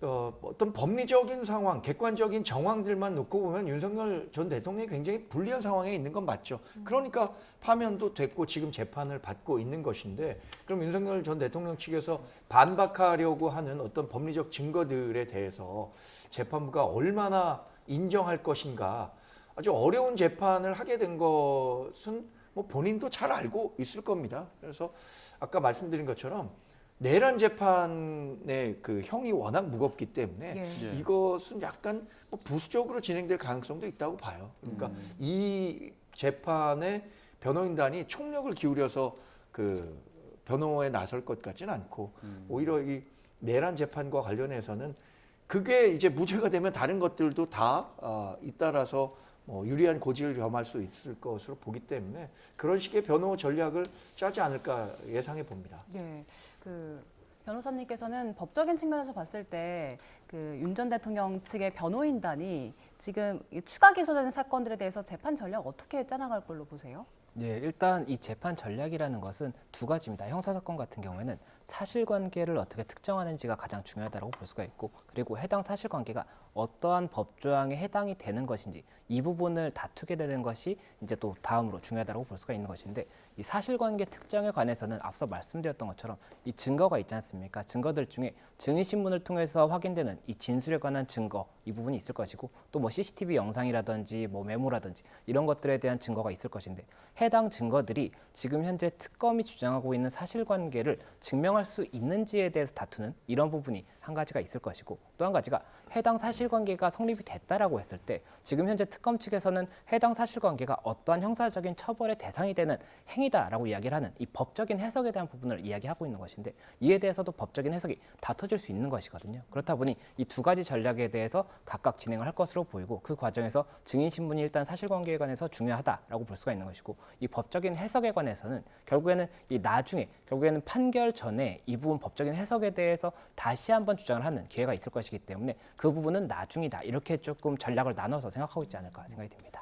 어떤 법리적인 상황, 객관적인 정황들만 놓고 보면 윤석열 전 대통령이 굉장히 불리한 상황에 있는 건 맞죠. 그러니까 파면도 됐고 지금 재판을 받고 있는 것인데, 그럼 윤석열 전 대통령 측에서 반박하려고 하는 어떤 법리적 증거들에 대해서 재판부가 얼마나 인정할 것인가, 아주 어려운 재판을 하게 된 것은 뭐 본인도 잘 알고 있을 겁니다. 그래서 아까 말씀드린 것처럼 내란 재판의 그 형이 워낙 무겁기 때문에
예.
이것은 약간 뭐 부수적으로 진행될 가능성도 있다고 봐요. 그러니까 이 재판에 변호인단이 총력을 기울여서 그 변호에 나설 것 같지는 않고 오히려 이 내란 재판과 관련해서는 그게 이제 무죄가 되면 다른 것들도 다 잇따라서 유리한 고지를 겸할 수 있을 것으로 보기 때문에 그런 식의 변호 전략을 짜지 않을까 예상해 봅니다.
예, 그 변호사님께서는 법적인 측면에서 봤을 때 그 윤 전 대통령 측의 변호인단이 지금 추가 기소되는 사건들에 대해서 재판 전략 어떻게 짜나갈 걸로 보세요?
예, 일단 이 재판 전략이라는 것은 두 가지입니다. 형사사건 같은 경우에는 사실관계를 어떻게 특정하는지가 가장 중요하다고 볼 수가 있고, 그리고 해당 사실관계가 어떠한 법조항에 해당이 되는 것인지 이 부분을 다투게 되는 것이 이제 또 다음으로 중요하다고 볼 수가 있는 것인데, 이 사실관계 특정에 관해서는 앞서 말씀드렸던 것처럼 이 증거가 있지 않습니까? 증거들 중에 증인신문을 통해서 확인되는 이 진술에 관한 증거 이 부분이 있을 것이고, 또 뭐 CCTV 영상이라든지 뭐 메모라든지 이런 것들에 대한 증거가 있을 것인데, 해당 증거들이 지금 현재 특검이 주장하고 있는 사실관계를 증명할 수 있는지에 대해서 다투는 이런 부분이 한 가지가 있을 것이고, 또 한 가지가 해당 사실관계가 성립이 됐다라고 했을 때 지금 현재 특검 측에서는 해당 사실관계가 어떠한 형사적인 처벌의 대상이 되는 행위다라고 이야기를 하는 이 법적인 해석에 대한 부분을 이야기하고 있는 것인데, 이에 대해서도 법적인 해석이 다퉈질 수 있는 것이거든요. 그렇다 보니 이 두 가지 전략에 대해서 각각 진행을 할 것으로 보이고, 그 과정에서 증인신문이 일단 사실관계에 관해서 중요하다라고 볼 수가 있는 것이고, 이 법적인 해석에 관해서는 결국에는 이 나중에 결국에는 판결 전에 이 부분 법적인 해석에 대해서 다시 한번 주장을 하는 기회가 있을 것이기 때문에 그 부분은 나중이다 이렇게 조금 전략을 나눠서 생각하고 있지 않을까 생각이 듭니다.